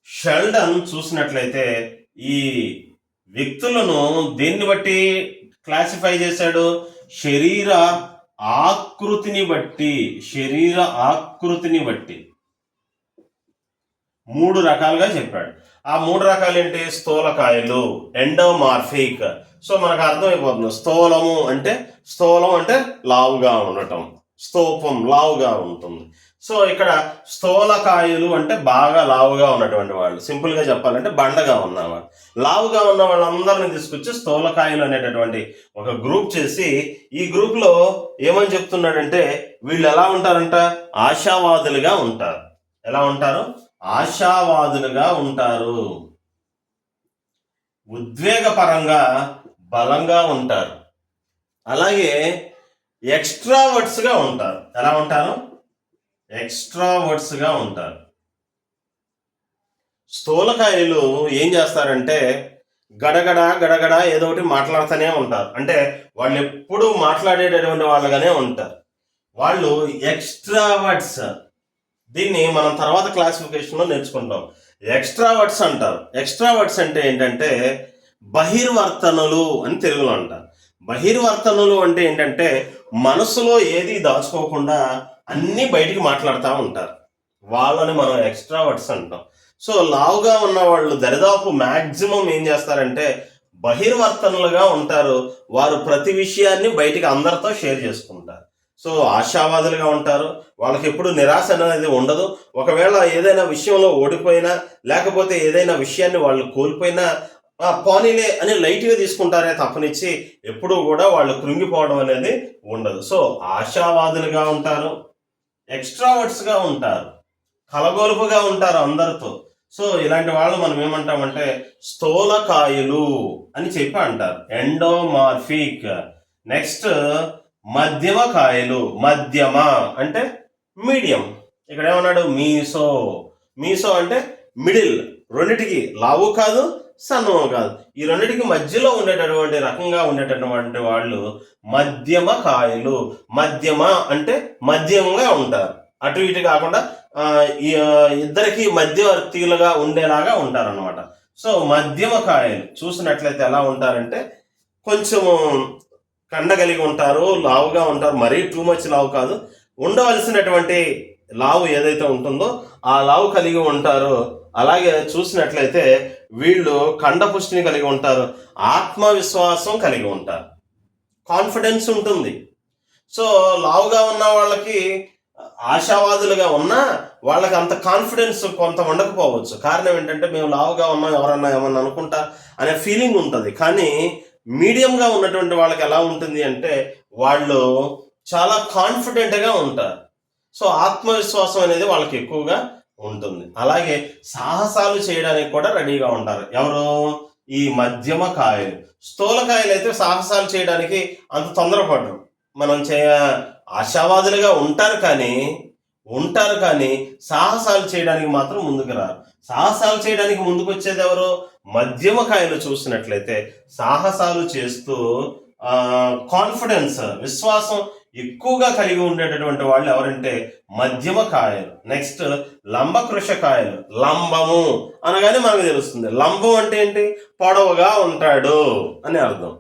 షెల్డన్ చూసినట్లయితే ఈ వ్యక్తులను దేన్ని బట్టి క్లాసిఫై చేశాడు? శరీర ఆకృతిని బట్టి. 3 రకాలుగా చెప్పాడు. ఆ 3 రకాలు ఏంటి? స్థూలకాయలు, ఎండోమార్ఫిక్. సో మనకు అర్థమైపోతుంది. స్థూలం అంటే లావుగా ఉండటం, స్తూపం లావుగా ఉంటుంది. సో ఇక్కడ స్థూలకాయులు అంటే బాగా లావుగా ఉన్నటువంటి వాళ్ళు, సింపుల్గా చెప్పాలంటే బండగా ఉన్నవాళ్ళు. లావుగా ఉన్న వాళ్ళందరినీ తీసుకొచ్చి స్థూలకాయులు అనేటటువంటి ఒక గ్రూప్ చేసి, ఈ గ్రూప్లో ఏమని చెప్తున్నాడంటే వీళ్ళు ఎలా ఉంటారంట? ఆశావాదులుగా ఉంటారు. ఎలా ఉంటారు? ఆశావాదులుగా ఉంటారు. ఉద్వేగపరంగా బలంగా ఉంటారు. అలాగే ఎక్స్ట్రావర్డ్స్గా ఉంటారు. ఎలా ఉంటారు? ఎక్స్ట్రావర్డ్స్గా ఉంటారు. స్థూలకాయలు ఏం చేస్తారంటే గడగడ గడగడ ఏదో ఒకటి మాట్లాడుతూనే ఉంటారు. అంటే వాళ్ళు ఎప్పుడూ మాట్లాడేటటువంటి వాళ్ళగానే ఉంటారు. వాళ్ళు ఎక్స్ట్రావర్డ్స్. దీన్ని మనం తర్వాత క్లాసిఫికేషన్లో నేర్చుకుంటాం. ఎక్స్ట్రావర్డ్స్ అంటారు. ఎక్స్ట్రావర్డ్స్ అంటే ఏంటంటే బహిర్వర్తనులు అని తెలుగులో అంటారు. బహిర్వర్తనులు అంటే ఏంటంటే మనసులో ఏది దాచుకోకుండా అన్నీ బయటికి మాట్లాడుతూ ఉంటారు. వాళ్ళని మనం ఎక్స్ట్రావర్డ్స్ అంటాం. సో లావుగా ఉన్న వాళ్ళు దరిదాపు మ్యాక్సిమం ఏం చేస్తారంటే బహిర్వర్తనులుగా ఉంటారు. వారు ప్రతి విషయాన్ని బయటికి అందరితో షేర్ చేసుకుంటారు. సో ఆశావాదులుగా ఉంటారు. వాళ్ళకి ఎప్పుడు నిరాశ అనేది ఉండదు. ఒకవేళ ఏదైనా విషయంలో ఓడిపోయినా, లేకపోతే ఏదైనా విషయాన్ని వాళ్ళు కోల్పోయినా పోనీలే అని లైట్గా తీసుకుంటారే తప్పనిచ్చి ఎప్పుడూ కూడా వాళ్ళు కృంగిపోవడం అనేది ఉండదు. సో ఆశావాదులుగా ఉంటారు, ఎక్స్ట్రావర్డ్స్గా ఉంటారు, కలగొలుపుగా ఉంటారు అందరితో. సో ఇలాంటి వాళ్ళు మనం ఏమంటామంటే స్థూలకాయులు అని చెప్పి అంటారు. ఎండోమార్ఫిక్. నెక్స్ట్ మధ్యమ కాయలు. మధ్యమ అంటే మీడియం. ఇక్కడ ఏమన్నాడు? మీసో అంటే మిడిల్. రెండిటికి లావు కాదు, సన్నము కాదు, ఈ రెండిటికి మధ్యలో ఉండేటటువంటి రకంగా ఉండేటటువంటి వాళ్ళు మధ్యమ కాయలు. మధ్యమ అంటే మధ్యమంగా ఉంటారు, అటు ఇటు కాకుండా ఇద్దరికి మధ్యవర్తిలుగా ఉండేలాగా ఉంటారు అనమాట. సో మధ్యమ కాయలు చూసినట్లయితే ఎలా ఉంటారంటే కొంచెము కండ కలిగి ఉంటారు, లావుగా ఉంటారు. మరీ టూ మచ్ లావు కాదు, ఉండవలసినటువంటి లావు ఏదైతే ఉంటుందో ఆ లావు కలిగి ఉంటారు. అలాగే చూసినట్లయితే వీళ్ళు కండపుష్టిని కలిగి ఉంటారు, ఆత్మవిశ్వాసం కలిగి ఉంటారు, కాన్ఫిడెన్స్ ఉంటుంది. సో లావుగా ఉన్న వాళ్ళకి ఆశావాదులుగా ఉన్నా వాళ్ళకి అంత కాన్ఫిడెన్స్ కొంత ఉండకపోవచ్చు. కారణం ఏంటంటే మేము లావుగా ఉన్నాం, ఎవరన్నా ఏమన్నా అనుకుంటా అనే ఫీలింగ్ ఉంటుంది. కానీ మీడియంగా ఉన్నటువంటి వాళ్ళకి ఎలా ఉంటుంది అంటే వాళ్ళు చాలా కాన్ఫిడెంట్గా ఉంటారు. సో ఆత్మవిశ్వాసం అనేది వాళ్ళకి ఎక్కువగా ఉంటుంది. అలాగే సాహసాలు చేయడానికి కూడా రెడీగా ఉంటారు. ఎవరు? ఈ మధ్యమ కాయలు. స్థూలకాయలు అయితే సాహసాలు చేయడానికి అంత తొందరపడరు. మనం ఆశావాదులుగా ఉంటారు కానీ సాహసాలు చేయడానికి మాత్రం ముందుకు రారు. సాహసాలు చేయడానికి ముందుకు వచ్చేది ఎవరు? మధ్యమ కాయలు చూసినట్లయితే సాహసాలు చేస్తూ కాన్ఫిడెన్స్, విశ్వాసం ఎక్కువగా కలిగి ఉండేటటువంటి వాళ్ళు ఎవరంటే మధ్యమ కాయలు. నెక్స్ట్ లంబకృషకాయలు. లంబము అనగానే మనకు తెలుస్తుంది. లంబం అంటే ఏంటి? పొడవుగా ఉంటాడు అని అర్థం.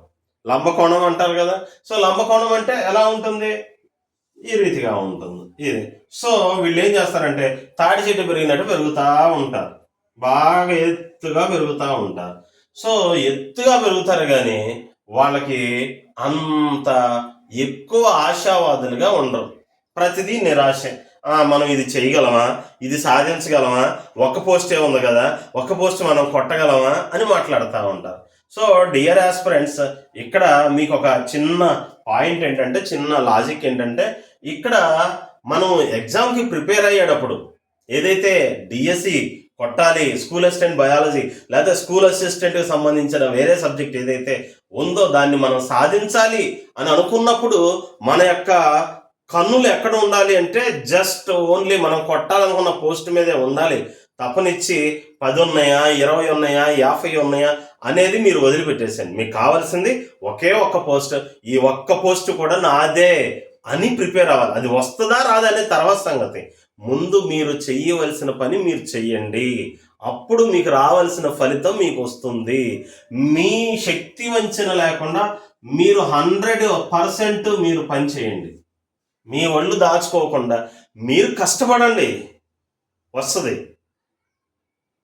లంబకోణం అంటారు కదా. సో లంబకోణం అంటే ఎలా ఉంటుంది? ఈ రీతిగా ఉంటుంది ఇది. సో వీళ్ళు ఏం చేస్తారంటే తాడి చెట్టు పెరిగినట్టు పెరుగుతూ ఉంటారు, బాగా ఎత్తుగా పెరుగుతూ ఉంటారు. సో ఎత్తుగా పెరుగుతారు కానీ వాళ్ళకి అంత ఎక్కువ ఆశావాదులుగా ఉండరు. ప్రతిదీ నిరాశ. మనం ఇది చేయగలమా, ఇది సాధించగలమా, ఒక్క పోస్టే ఉంది కదా, ఒక్క పోస్ట్ మనం కొట్టగలమా అని మాట్లాడుతూ ఉంటారు. సో డియర్ ఆస్పిరెంట్స్, ఇక్కడ మీకు ఒక చిన్న పాయింట్ ఏంటంటే, చిన్న లాజిక్ ఏంటంటే, ఇక్కడ మనం ఎగ్జామ్కి ప్రిపేర్ అయ్యేటప్పుడు ఏదైతే డిఎస్సి కొట్టాలి, స్కూల్ అసిస్టెంట్ బయాలజీ లేదా స్కూల్ అసిస్టెంట్కి సంబంధించిన వేరే సబ్జెక్ట్ ఏదైతే ఉందో దాన్ని మనం సాధించాలి అని అనుకున్నప్పుడు మన యొక్క కన్నులు ఎక్కడ ఉండాలి అంటే జస్ట్ ఓన్లీ మనం కొట్టాలనుకున్న పోస్ట్ మీదే ఉండాలి. తప్పనిచ్చి 10 ఉన్నాయా, 20 ఉన్నాయా, 50 ఉన్నాయా అనేది మీరు వదిలిపెట్టేసాను. మీకు కావాల్సింది ఒకే ఒక్క పోస్ట్. ఈ ఒక్క పోస్ట్ కూడా నాదే అని ప్రిపేర్ అవ్వాలి. అది వస్తుందా రాదా అనేది తర్వాత సంగతి. ముందు మీరు చెయ్యవలసిన పని మీరు చెయ్యండి. అప్పుడు మీకు రావాల్సిన ఫలితం మీకు వస్తుంది. మీ శక్తి వంచన లేకుండా మీరు 100% మీరు పని చేయండి. మీ ఒళ్ళు దాచుకోకుండా మీరు కష్టపడండి, వస్తుంది.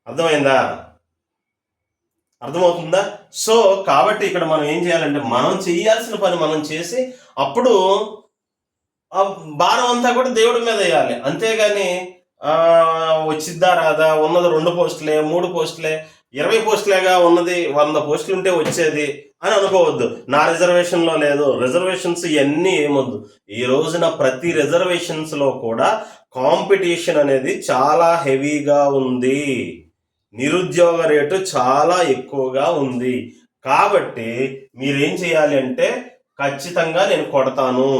అర్థమైందా? అర్థమవుతుందా? సో కాబట్టి ఇక్కడ మనం ఏం చేయాలంటే మనం చేయాల్సిన పని మనం చేసి అప్పుడు ఆ భారం అంతా కూడా దేవుడి మీద వేయాలి. అంతేగాని వచ్చిద్దా రాదా, ఉన్నది 2 పోస్టులే 3 పోస్టులే 20 పోస్టులేగా ఉన్నది, 100 పోస్టులు ఉంటే వచ్చేది అని అనుకోవద్దు. నా రిజర్వేషన్లో లేదు, రిజర్వేషన్స్ ఇవన్నీ ఏమొద్దు. ఈ రోజున ప్రతి రిజర్వేషన్స్లో కూడా కాంపిటీషన్ అనేది చాలా హెవీగా ఉంది, నిరుద్యోగ రేటు చాలా ఎక్కువగా ఉంది. కాబట్టి మీరేం చేయాలి అంటే ఖచ్చితంగా నేను కొడతాను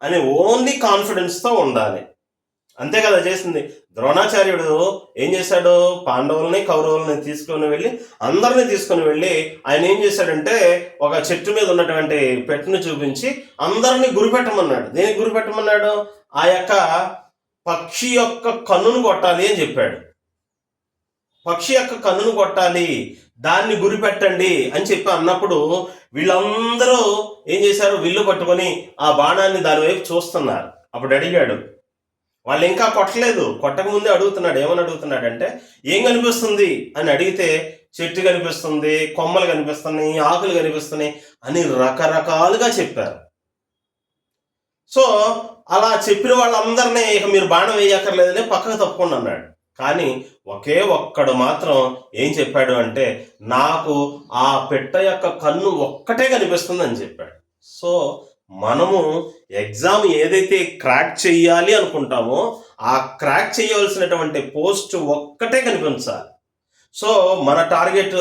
అని ఓన్లీ కాన్ఫిడెన్స్తో ఉండాలి. అంతే కదా చేసింది. ద్రోణాచార్యుడు ఏం చేశాడు? పాండవుల్ని కౌరవుల్ని తీసుకొని వెళ్ళి అందరినీ తీసుకొని వెళ్ళి ఆయన ఏం చేశాడంటే ఒక చెట్టు మీద ఉన్నటువంటి పెట్టును చూపించి అందరినీ గురిపెట్టమన్నాడు. దేనికి గురిపెట్టమన్నాడు? ఆ యొక్క పక్షి యొక్క కన్నును కొట్టాలి అని చెప్పాడు. పక్షి యొక్క కన్నును కొట్టాలి, దాన్ని గురిపెట్టండి అని చెప్పి అన్నప్పుడు వీళ్ళందరూ ఏం చేశారు? విల్లు పట్టుకొని ఆ బాణాన్ని దాని వైపు చూస్తున్నారు. అప్పుడు అడిగాడు, వాళ్ళు ఇంకా కొట్టలేదు, కొట్టక ముందే అడుగుతున్నాడు. ఏమని అడుగుతున్నాడంటే ఏం కనిపిస్తుంది అని అడిగితే చెట్టు కనిపిస్తుంది, కొమ్మలు కనిపిస్తున్నాయి, ఆకులు కనిపిస్తున్నాయి అని రకరకాలుగా చెప్పారు. సో అలా చెప్పిన వాళ్ళందరినీ ఇక మీరు బాణం వేయక్కర్లేదని పక్కకు తప్పుకోండి అన్నాడు. కానీ ఒకే ఒక్కడు మాత్రం ఏం చెప్పాడు అంటే నాకు ఆ పెట్ట యొక్క కన్ను ఒక్కటే కనిపిస్తుంది అని చెప్పాడు. సో మనము ఎగ్జామ్ ఏదైతే క్రాక్ చెయ్యాలి అనుకుంటామో ఆ క్రాక్ చేయవలసినటువంటి పోస్ట్ ఒక్కటే కనిపించాలి. సో మన టార్గెట్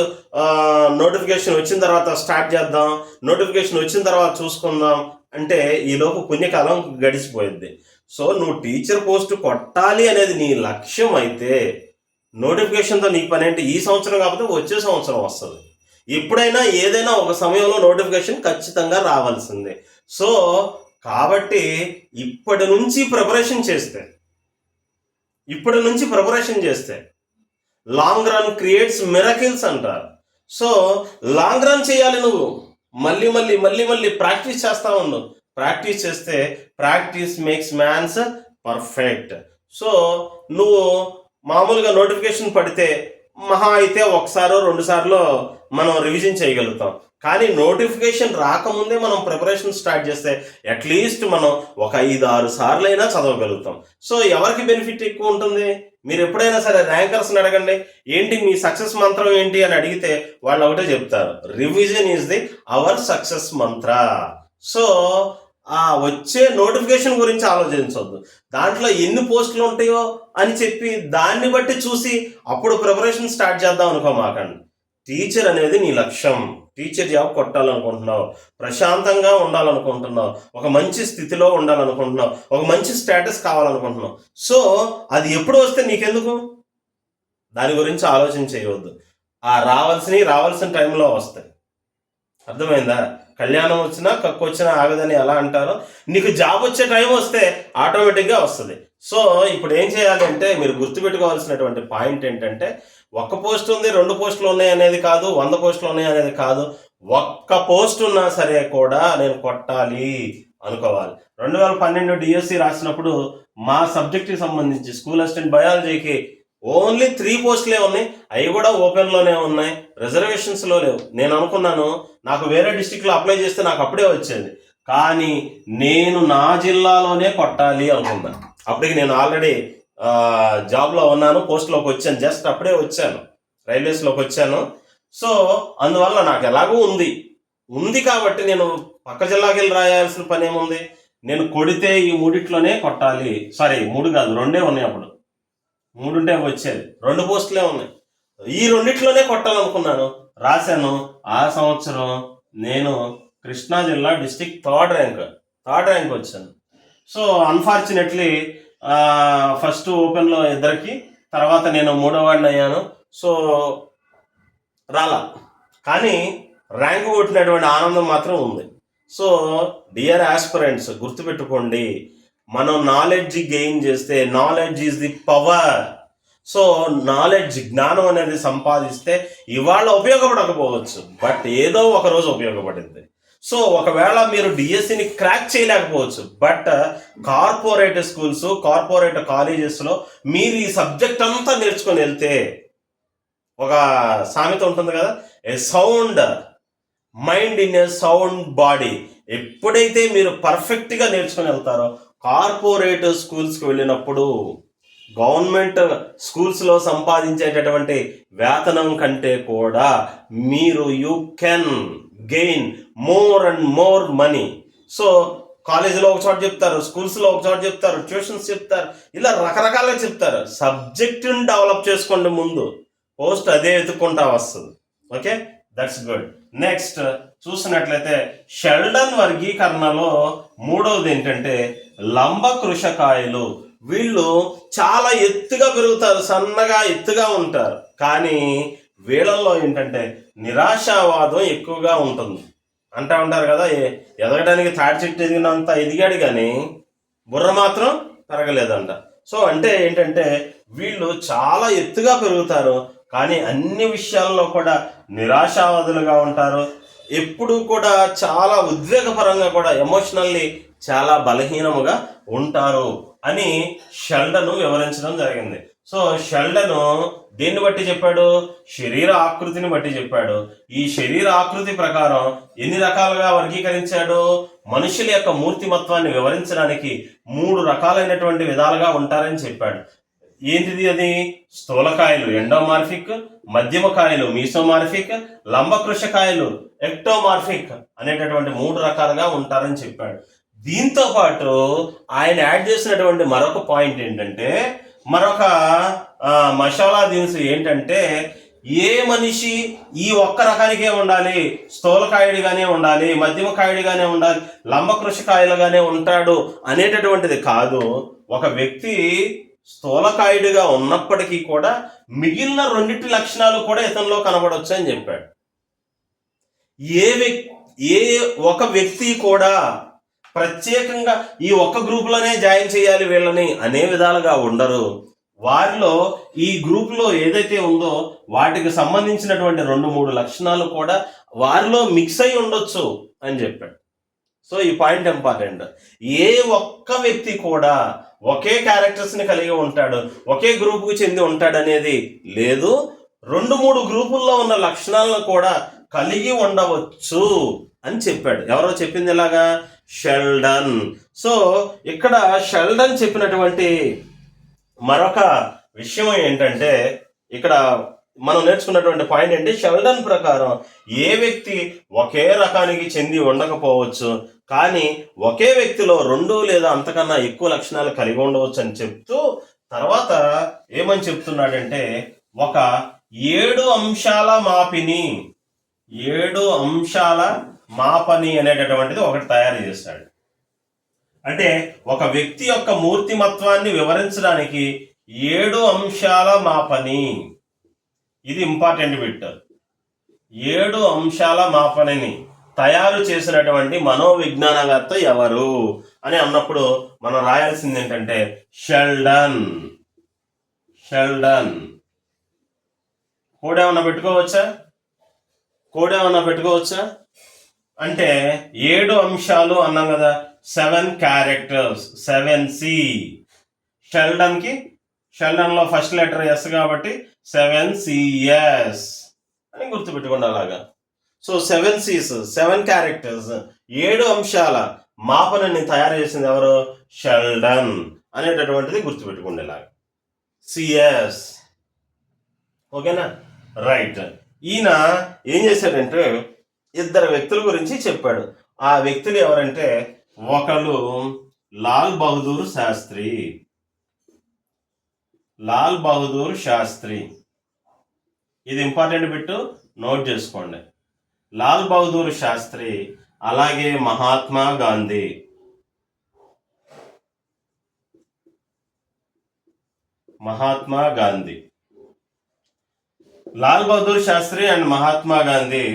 నోటిఫికేషన్ వచ్చిన తర్వాత స్టార్ట్ చేద్దాం, నోటిఫికేషన్ వచ్చిన తర్వాత చూసుకుందాం అంటే ఈలోపు పుణ్యకాలం గడిచిపోయింది. సో నువ్వు టీచర్ పోస్ట్ కొట్టాలి అనేది నీ లక్ష్యం అయితే నోటిఫికేషన్తో నీ పని ఏంటి? ఈ సంవత్సరం కాకపోతే వచ్చే సంవత్సరం వస్తుంది. ఎప్పుడైనా ఏదైనా ఒక సమయంలో నోటిఫికేషన్ ఖచ్చితంగా రావాల్సిందే. సో కాబట్టి ఇప్పటి నుంచి ప్రిపరేషన్ చేస్తే లాంగ్ రన్ క్రియేట్స్ మిరకిల్స్ అంటారు. సో లాంగ్ రన్ చేయాలి. నువ్వు మళ్ళీ మళ్ళీ మళ్ళీ మళ్ళీ ప్రాక్టీస్ చేస్తా ఉండు. ప్రాక్టీస్ చేస్తే practice makes mans perfect. So నువ్వు మామూలుగా నోటిఫికేషన్ పడితే మహా అయితే 1 సారో 2 సార్లు మనం రివిజన్ చేయగలుగుతాం. కానీ నోటిఫికేషన్ రాకముందే మనం ప్రిపరేషన్ స్టార్ట్ చేస్తే అట్లీస్ట్ మనం ఒక 5-6 సార్లు అయినా చదవగలుగుతాం. సో ఎవరికి బెనిఫిట్ ఎక్కువ ఉంటుంది? మీరు ఎప్పుడైనా సరే ర్యాంకర్స్ని అడగండి, ఏంటి మీ సక్సెస్ మంత్రం ఏంటి అని అడిగితే వాళ్ళు ఒకటే చెప్తారు, revision is the our success Mantra. So ఆ వచ్చే నోటిఫికేషన్ గురించి ఆలోచించవద్దు, దాంట్లో ఎన్ని పోస్టులు ఉంటాయో అని చెప్పి దాన్ని బట్టి చూసి అప్పుడు ప్రిపరేషన్ స్టార్ట్ చేద్దాం అనుకోమాకండి. టీచర్ అనేది నీ లక్ష్యం. టీచర్ జాబ్ కొట్టాలనుకుంటున్నావు, ప్రశాంతంగా ఉండాలనుకుంటున్నావు, ఒక మంచి స్థితిలో ఉండాలనుకుంటున్నావు, ఒక మంచి స్టేటస్ కావాలనుకుంటున్నావు. సో అది ఎప్పుడు వస్తే నీకెందుకు? దాని గురించి ఆలోచన చేయవద్దు. ఆ రావాల్సిన టైంలో వస్తాయి. అర్థమైందా? కళ్యాణం వచ్చినా కక్కు వచ్చినా ఆగదని ఎలా అంటారో, నీకు జాబ్ వచ్చే టైం వస్తే ఆటోమేటిక్గా వస్తుంది. సో ఇప్పుడు ఏం చేయాలి అంటే మీరు గుర్తుపెట్టుకోవాల్సినటువంటి పాయింట్ ఏంటంటే 1 పోస్ట్ ఉంది 2 పోస్టులు ఉన్నాయి అనేది కాదు, 100 పోస్టులు ఉన్నాయి అనేది కాదు. 1 పోస్ట్ ఉన్నా సరే కూడా నేను కొట్టాలి అనుకోవాలి. 2012 డిఎస్సి రాసినప్పుడు మా సబ్జెక్ట్కి సంబంధించి స్కూల్ అసిస్టెంట్ బయాలజీకి ఓన్లీ 3 పోస్టులే ఉన్నాయి. అవి కూడా ఓపెన్లోనే ఉన్నాయి, రిజర్వేషన్స్లో లేవు. నేను అనుకున్నాను నాకు వేరే డిస్టిక్లో అప్లై చేస్తే నాకు అప్పుడే వచ్చేది, కానీ నేను నా జిల్లాలోనే కొట్టాలి అనుకున్నాను. అప్పటికి నేను ఆల్రెడీ జాబ్లో ఉన్నాను, పోస్ట్లోకి వచ్చాను, జస్ట్ అప్పుడే వచ్చాను, రైల్వేస్లోకి వచ్చాను. సో అందువల్ల నాకు ఎలాగూ ఉంది కాబట్టి నేను పక్క జిల్లాకి వెళ్ళి రాయాల్సిన పని ఏముంది? నేను కొడితే ఈ 3 కొట్టాలి. సారీ 3 కాదు, 2 ఉన్నాయి. అప్పుడు 3 ఉంటే వచ్చేది, 2 పోస్టులే ఉన్నాయి. ఈ 2 కొట్టాలనుకున్నాను, రాశాను. ఆ సంవత్సరం నేను కృష్ణా జిల్లా డిస్టిక్ థర్డ్ ర్యాంక్ వచ్చాను. సో అన్ఫార్చునేట్లీ ఫస్ట్ ఓపెన్లో 2కి, తర్వాత నేను 3వ వాడిని అయ్యాను. సో రాలా, కానీ ర్యాంకు కొట్టినటువంటి ఆనందం మాత్రం ఉంది. సో డియర్ ఆస్పిరెంట్స్, గుర్తుపెట్టుకోండి, మనం నాలెడ్జ్ గెయిన్ చేస్తే knowledge is the power. So knowledge, జ్ఞానం అనేది సంపాదిస్తే ఇవాళ ఉపయోగపడకపోవచ్చు, బట్ ఏదో ఒక రోజు ఉపయోగపడింది. సో ఒకవేళ మీరు డిఎస్సిని క్రాక్ చేయలేకపోవచ్చు, బట్ కార్పొరేట్ స్కూల్స్, కార్పొరేట్ కాలేజెస్లో మీరు ఈ సబ్జెక్ట్ అంతా నేర్చుకొని వెళ్తే ఒక సామెత ఉంటుంది కదా, a sound mind in a sound body. ఎప్పుడైతే మీరు పర్ఫెక్ట్గా నేర్చుకుని వెళ్తారో, కార్పొరేట్ స్కూల్స్కి వెళ్ళినప్పుడు గవర్నమెంట్ స్కూల్స్లో సంపాదించేటటువంటి వేతనం కంటే కూడా you can gain more and more money. So కాలేజీలో ఒక చోట చెప్తారు, స్కూల్స్లో ఒక చోట చెప్తారు, ట్యూషన్స్ చెప్తారు, ఇలా రకరకాలుగా చెప్తారు. సబ్జెక్టుని డెవలప్ చేసుకోండి, ముందు పోస్ట్ అదే ఎత్తుక్కుంటా వస్తుంది. Okay, that's good. నెక్స్ట్ చూసినట్లయితే షెల్డన్ వర్గీకరణలో మూడవది ఏంటంటే లంబ కృషకాయలు. వీళ్ళు చాలా ఎత్తుగా పెరుగుతారు, సన్నగా ఎత్తుగా ఉంటారు, కానీ వీళ్ళల్లో ఏంటంటే నిరాశావాదం ఎక్కువగా ఉంటుంది. అంటా ఉంటారు కదా, ఎదగడానికి తాడి చెట్టు ఎదిగినంత ఎదిగాడు కానీ బుర్ర మాత్రం పెరగలేదంట. సో అంటే ఏంటంటే వీళ్ళు చాలా ఎత్తుగా పెరుగుతారు, కానీ అన్ని విషయాల్లో కూడా నిరాశావాదులుగా ఉంటారు. ఎప్పుడూ కూడా చాలా ఉద్వేగపరంగా కూడా ఎమోషనల్లీ చాలా బలహీనముగా ఉంటారు అని షెల్డన్ వివరించడం జరిగింది. సో షెల్డన్ దేన్ని బట్టి చెప్పాడు? శరీర ఆకృతిని బట్టి చెప్పాడు. ఈ శరీర ఆకృతి ప్రకారం ఎన్ని రకాలుగా వర్గీకరించాడు? మనుషుల యొక్క మూర్తిమత్వాన్ని వివరించడానికి 3 రకాలైనటువంటి విధాలుగా ఉంటారని చెప్పాడు. ఏంటిది అది? స్థూలకాయలు ఎండోమార్ఫిక్, మధ్యమకాయలు మీసోమార్ఫిక్, లంబకృషకాయలు ఎక్టోమార్ఫిక్ అనేటటువంటి 3 రకాలుగా ఉంటారని చెప్పాడు. దీంతో పాటు ఆయన యాడ్ చేసినటువంటి మరొక పాయింట్ ఏంటంటే, మరొక మసాలా దినుసు ఏంటంటే, ఏ మనిషి ఈ ఒక్క రకానికే ఉండాలి, స్థూలకాయుడిగానే ఉండాలి, మధ్యమకాయుడిగానే ఉండాలి, లంబకృషకాయలుగానే ఉంటాడు అనేటటువంటిది కాదు. ఒక వ్యక్తి స్థూలకాయుడిగా ఉన్నప్పటికీ కూడా మిగిలిన 2 లక్షణాలు కూడా ఇతనిలో కనబడవచ్చు అని చెప్పాడు. ఏ ఒక వ్యక్తి కూడా ప్రత్యేకంగా ఈ ఒక్క గ్రూపులోనే జాయిన్ చేయాలి వీళ్ళని అనే విధాలుగా ఉండరు. వారిలో ఈ గ్రూప్లో ఏదైతే ఉందో వాటికి సంబంధించినటువంటి 2-3 లక్షణాలు కూడా వారిలో మిక్స్ అయి ఉండొచ్చు అని చెప్పాడు. సో ఈ పాయింట్ ఇంపార్టెంట్. ఏ ఒక్క వ్యక్తి కూడా ఒకే క్యారెక్టర్స్ని కలిగి ఉంటాడు, ఒకే గ్రూపుకు చెంది ఉంటాడు అనేది లేదు. 2-3 గ్రూపుల్లో ఉన్న లక్షణాలను కూడా కలిగి ఉండవచ్చు అని చెప్పాడు. ఎవరో చెప్పింది ఎలాగా? షెల్డన్. సో ఇక్కడ షెల్డన్ చెప్పినటువంటి మరొక విషయం ఏంటంటే, ఇక్కడ మనం నేర్చుకున్నటువంటి పాయింట్ ఏంటి? షెల్డన్ ప్రకారం ఏ వ్యక్తి ఒకే రకానికి చెంది ఉండకపోవచ్చు, కానీ ఒకే వ్యక్తిలో 2 లేదా అంతకన్నా ఎక్కువ లక్షణాలు కలిగి ఉండవచ్చు అని చెప్తూ, తర్వాత ఏమని చెప్తున్నాడంటే, ఒక 7 అంశాల మాపిని 7 అంశాల మాపని అనేటటువంటిది ఒకటి తయారు చేశాడు. అంటే ఒక వ్యక్తి యొక్క మూర్తిమత్వాన్ని వివరించడానికి 7 అంశాల మాపని, ఇది ఇంపార్టెంట్ బిట్. 7 అంశాల మాపనిని తయారు చేసినటువంటి మనోవిజ్ఞానవేత్త ఎవరు అని అన్నప్పుడు మనం రాయాల్సింది ఏంటంటే షెల్డన్. షెల్డన్. కోడేమన్నా పెట్టుకోవచ్చా? అంటే 7 అంశాలు అన్నాం కదా, 7 క్యారెక్టర్స్, 7C. షెల్డన్లో ఫస్ట్ లెటర్ ఎస్ కాబట్టి 7CS అని గుర్తుపెట్టుకోండి అలాగా. సో 7C's, 7 క్యారెక్టర్స్, 7 అంశాల మాపనని తయారు చేసింది ఎవరు? షెల్డన్ అనేటటువంటిది గుర్తుపెట్టుకోండి ఇలాగా. CS. ఓకేనా? రైట్. ఈయన ఏం చేశాడంటే 2 వ్యక్తుల గురించి చెప్పాడు. ఆ వ్యక్తులు ఎవరంటే, ఒకళ్ళు లాల్ బహదూర్ శాస్త్రి. ఇది ఇంపార్టెంట్ బిట్టు, నోట్ చేసుకోండి. లాల్ బహదూర్ శాస్త్రి, అలాగే Mahatma Gandhi. Lal Bahadur Shastri and Mahatma Gandhi,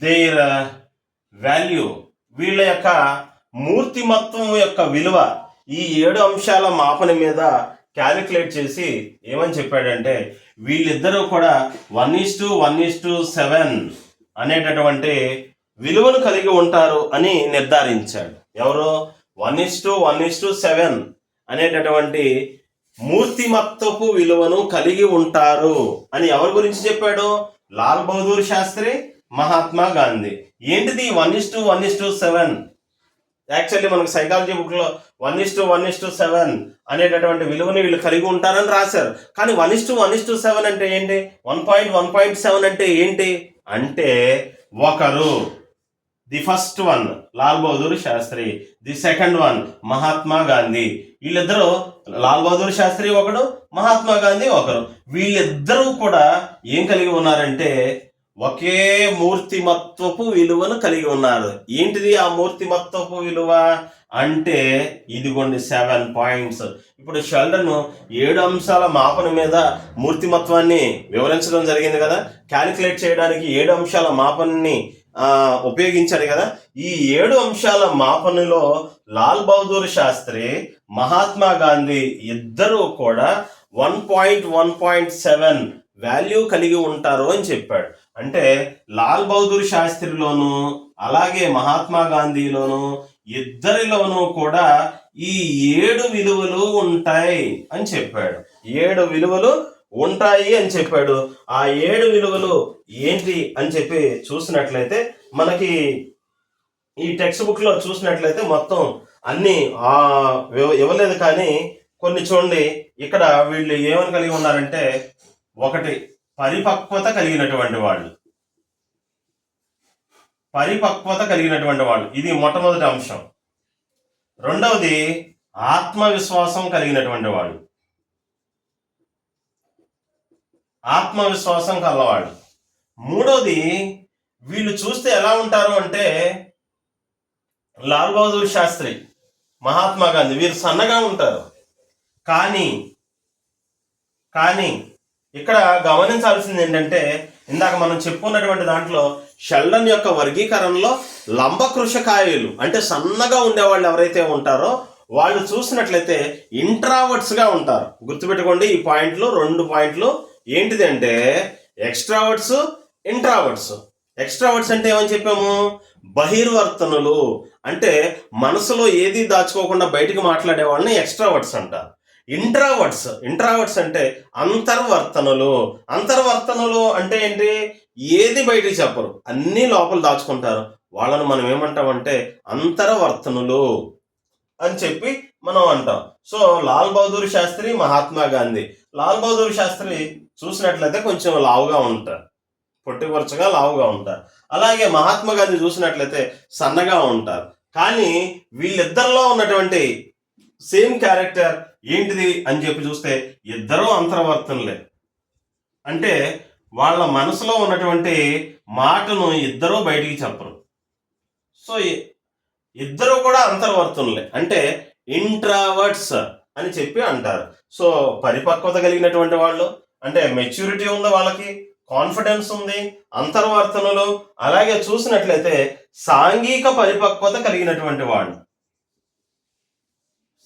their value, వీళ్ళ యొక్క మూర్తిమత్వం యొక్క విలువ ఈ 7 అంశాల మాపన మీద క్యాలిక్యులేట్ చేసి ఏమని చెప్పాడంటే, వీళ్ళిద్దరూ కూడా 1:7 అనేటటువంటి విలువను కలిగి ఉంటారు అని నిర్ధారించాడు. ఎవరు? 1:7 అనేటటువంటి మూర్తిమత్వపు విలువను కలిగి ఉంటారు అని ఎవరి గురించి చెప్పాడు? లాల్ బహదూర్ శాస్త్రి, మహాత్మా గాంధీ. ఏంటిది 1:1:7? యాక్చువల్లీ మనకు సైకాలజీ బుక్ లో 1:1:7 అనేటటువంటి విలువని వీళ్ళు కలిగి ఉంటారని రాశారు. కానీ 1:1:7 అంటే ఏంటి? 1.1.7 అంటే ఏంటి అంటే, ఒకరు the first one Lal Bahadur Shastri, the second one Mahatma Gandhi. వీళ్ళిద్దరూ, లాల్ బహదూర్ శాస్త్రి ఒకడు, మహాత్మా గాంధీ ఒకరు. వీళ్ళిద్దరూ కూడా ఏం కలిగి ఉన్నారంటే ఒకే మూర్తిమత్వపు విలువను కలిగి ఉన్నారు. ఏంటిది ఆ మూర్తిమత్వపు విలువ అంటే? ఇదిగోండి 7 పాయింట్స్. ఇప్పుడు షెల్డన్ 7 అంశాల మాపన మీద మూర్తిమత్వాన్ని వివరించడం జరిగింది కదా. క్యాలిక్యులేట్ చేయడానికి 7 అంశాల మాపనని ఉపయోగించాడు కదా. ఈ 7 అంశాల మాపనలో లాల్ బహదూర్ శాస్త్రి, మహాత్మా గాంధీ ఇద్దరూ కూడా 1.1.7 వాల్యూ కలిగి ఉంటారు అని చెప్పాడు. అంటే లాల్ బహదూర్ శాస్త్రిలోను అలాగే మహాత్మా గాంధీలోను ఇద్దరిలోనూ కూడా ఈ 7 విలువలు ఉంటాయి అని చెప్పాడు. 7 విలువలు ఉంటాయి అని చెప్పాడు. ఆ 7 విలువలు ఏంటి అని చెప్పి చూసినట్లయితే, మనకి ఈ టెక్స్ట్ బుక్ లో చూసినట్లయితే మొత్తం అన్ని ఇవ్వలేదు, కానీ కొన్ని చూడండి. ఇక్కడ వీళ్ళు ఏమని కలిగి ఉన్నారంటే, ఒకటి పరిపక్వత కలిగినటువంటి వాళ్ళు, పరిపక్వత కలిగినటువంటి వాళ్ళు, ఇది మొట్టమొదటి అంశం. రెండవది ఆత్మవిశ్వాసం కలిగినటువంటి వాళ్ళు, ఆత్మవిశ్వాసం కలవాళ్ళు. మూడోది, వీళ్ళు చూస్తే ఎలా ఉంటారు అంటే, లాల్ బహదూర్ శాస్త్రి, మహాత్మా గాంధీ వీరు సన్నగా ఉంటారు. కానీ ఇక్కడ గమనించాల్సింది ఏంటంటే, ఇందాక మనం చెప్పుకున్నటువంటి దాంట్లో షెల్డన్ యొక్క వర్గీకరణలో లంబకృషకాయులు అంటే సన్నగా ఉండేవాళ్ళు ఎవరైతే ఉంటారో వాళ్ళు చూసినట్లయితే ఇంట్రావర్ట్స్ గా ఉంటారు. గుర్తుపెట్టుకోండి ఈ పాయింట్లు, 2 పాయింట్లు. ఏంటిది అంటే ఎక్స్ట్రావర్ట్స్, ఇంట్రావర్ట్స్. ఎక్స్ట్రావర్ట్స్ అంటే ఏమని చెప్పాము? బహిర్వర్తనులు, అంటే మనసులో ఏది దాచుకోకుండా బయటికి మాట్లాడే వాళ్ళని ఎక్స్ట్రావర్ట్స్ అంటారు. ఇంట్రావర్ట్స్ అంటే అంతర్వర్తనులు. అంతర్వర్తనులు అంటే ఏంటి? ఏది బయటికి చెప్పరు, అన్ని లోపల దాచుకుంటారు. వాళ్ళను మనం ఏమంటామంటే అంతర్వర్తనులు అని చెప్పి మనం అంటాం. సో లాల్ బహదూర్ శాస్త్రి, మహాత్మా గాంధీ. లాల్ బహదూర్ శాస్త్రి చూసినట్లయితే కొంచెం లావుగా ఉంటారు, పొట్టిపరచగా లావుగా ఉంటారు. అలాగే మహాత్మా గాంధీ చూసినట్లయితే సన్నగా ఉంటారు. కానీ వీళ్ళిద్దరిలో ఉన్నటువంటి సేమ్ క్యారెక్టర్ ఏంటిది అని చెప్పి చూస్తే ఇద్దరూ అంతర్వర్తనులే. అంటే వాళ్ళ మనసులో ఉన్నటువంటి మాటను ఇద్దరూ బయటికి చెప్పరు. సో ఇద్దరు కూడా అంతర్వర్తనులే, అంటే ఇంట్రావర్ట్స్ అని చెప్పి అంటారు. సో పరిపక్వత కలిగినటువంటి వాళ్ళు అంటే మెచ్యూరిటీ ఉంది, వాళ్ళకి కాన్ఫిడెన్స్ ఉంది, అంతర్వర్తనులు. అలాగే చూసినట్లయితే సాంఘిక పరిపక్వత కలిగినటువంటి వాళ్ళు,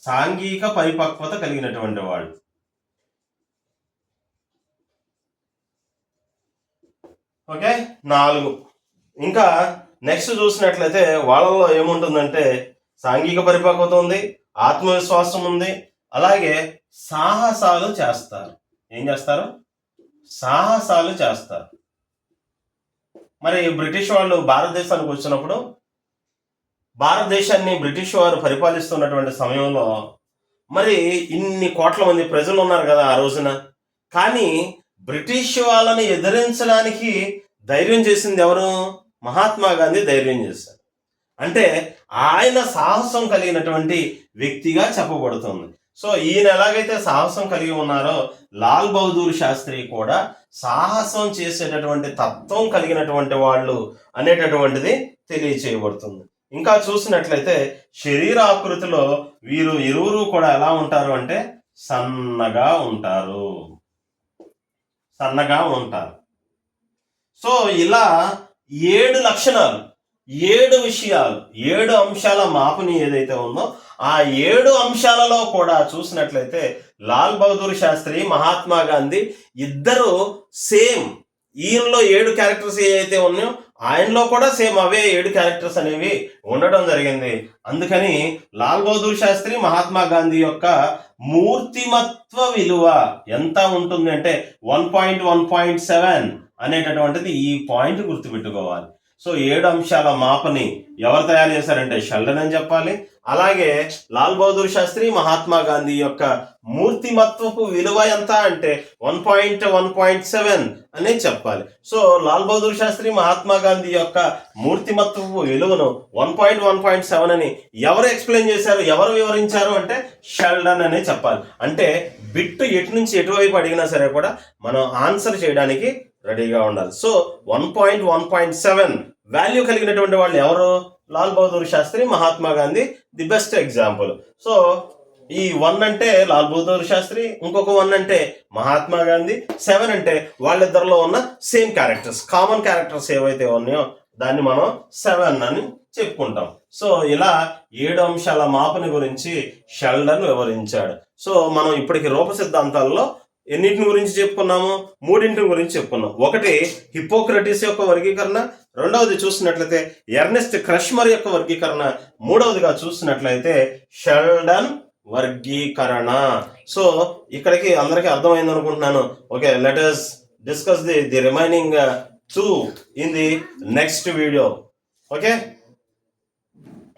సాంఘిక పరిపక్వత కలిగినటువంటి వాళ్ళు. ఓకే, 4. ఇంకా నెక్స్ట్ చూసినట్లయితే వాళ్ళలో ఏముంటుందంటే సాంఘిక పరిపక్వత ఉంది, ఆత్మవిశ్వాసం ఉంది, అలాగే సాహసాలు చేస్తారు. ఏం చేస్తారు? సాహసాలు చేస్తారు. మరి బ్రిటిష్ వాళ్ళు భారతదేశానికి వచ్చినప్పుడు, భారతదేశాన్ని బ్రిటిష్ వారు పరిపాలిస్తున్నటువంటి సమయంలో మరి ఇన్ని కోట్ల మంది ప్రజలు ఉన్నారు కదా ఆ రోజున. కానీ బ్రిటిష్ వాళ్ళని ఎదిరించడానికి ధైర్యం చేసింది ఎవరు? మహాత్మా గాంధీ ధైర్యం చేశారు. అంటే ఆయన సాహసం కలిగినటువంటి వ్యక్తిగా చెప్పబడుతుంది. సో ఈయన ఎలాగైతే సాహసం కలిగి ఉన్నారో లాల్ బహదూర్ శాస్త్రి కూడా సాహసం చేసేటటువంటి తత్వం కలిగినటువంటి వాళ్ళు అనేటటువంటిది తెలియచేయబడుతుంది. ఇంకా చూసినట్లయితే శరీరాకృతిలో వీరు ఇరువురు కూడా ఎలా ఉంటారు అంటే సన్నగా ఉంటారు, సన్నగా ఉంటారు. సో ఇలా 7 లక్షణాలు, 7 విషయాలు, 7 అంశాల మాపుని ఏదైతే ఉందో ఆ 7 అంశాలలో కూడా చూసినట్లయితే లాల్ బహదూర్ శాస్త్రి, మహాత్మా గాంధీ ఇద్దరు సేమ్. ఈయనలో 7 క్యారెక్టర్స్ ఏవైతే ఉన్నాయో ఆయనలో కూడా సేమ్ అవే 7 క్యారెక్టర్స్ అనేవి ఉండడం జరిగింది. అందుకని లాల్ బహదూర్ శాస్త్రి, మహాత్మా గాంధీ యొక్క మూర్తిమత్వ విలువ ఎంత ఉంటుంది అంటే 1.1.7 అనేటటువంటిది ఈ పాయింట్ గుర్తుపెట్టుకోవాలి. సో 7 అంశాల మాపని ఎవరు తయారు చేశారంటే షెల్డన్ అని చెప్పాలి. అలాగే లాల్ బహదూర్ శాస్త్రి, మహాత్మా గాంధీ యొక్క మూర్తిమత్వపు విలువ ఎంత అంటే 1.1.7 అనే చెప్పాలి. సో లాల్ బహదూర్ శాస్త్రి, మహాత్మా గాంధీ యొక్క మూర్తిమత్వపు విలువను 1.1.7 అని ఎవరు ఎక్స్ప్లెయిన్ చేశారు, ఎవరు వివరించారు అంటే షెల్డన్ అనే చెప్పాలి. అంటే బిట్టు ఎటు నుంచి ఎటువైపు అడిగినా సరే కూడా మనం ఆన్సర్ చేయడానికి రెడీగా ఉండాలి. సో 1.1.7 వాల్యూ కలిగినటువంటి వాళ్ళు ఎవరు? Lal Bahadur Shastri, Mahatma Gandhi the best example. So ఈ 1 అంటే లాల్ బహదూర్ శాస్త్రి, ఇంకొక 1 అంటే మహాత్మా గాంధీ, 7 అంటే వాళ్ళిద్దరిలో ఉన్న సేమ్ క్యారెక్టర్స్, కామన్ క్యారెక్టర్స్ ఏవైతే ఉన్నాయో దాన్ని మనం 7 అని చెప్పుకుంటాం. సో ఇలా 7 అంశాల మాపని గురించి షెల్డన్ వివరించాడు. సో మనం ఇప్పటికి రూప సిద్ధాంతాల్లో ఎన్నింటిని గురించి చెప్పుకున్నాము? 3 గురించి చెప్పుకున్నాం. ఒకటి హిపోక్రటీస్ యొక్క వర్గీకరణ, రెండవది చూసినట్లయితే ఎర్నెస్ట్ క్రష్మర్ యొక్క వర్గీకరణ, మూడవదిగా చూసినట్లయితే షెల్డన్ వర్గీకరణ. సో ఇక్కడికి అందరికీ అర్థమైంది అనుకుంటున్నాను. Okay, let us discuss the remaining 2 in the next video. Okay.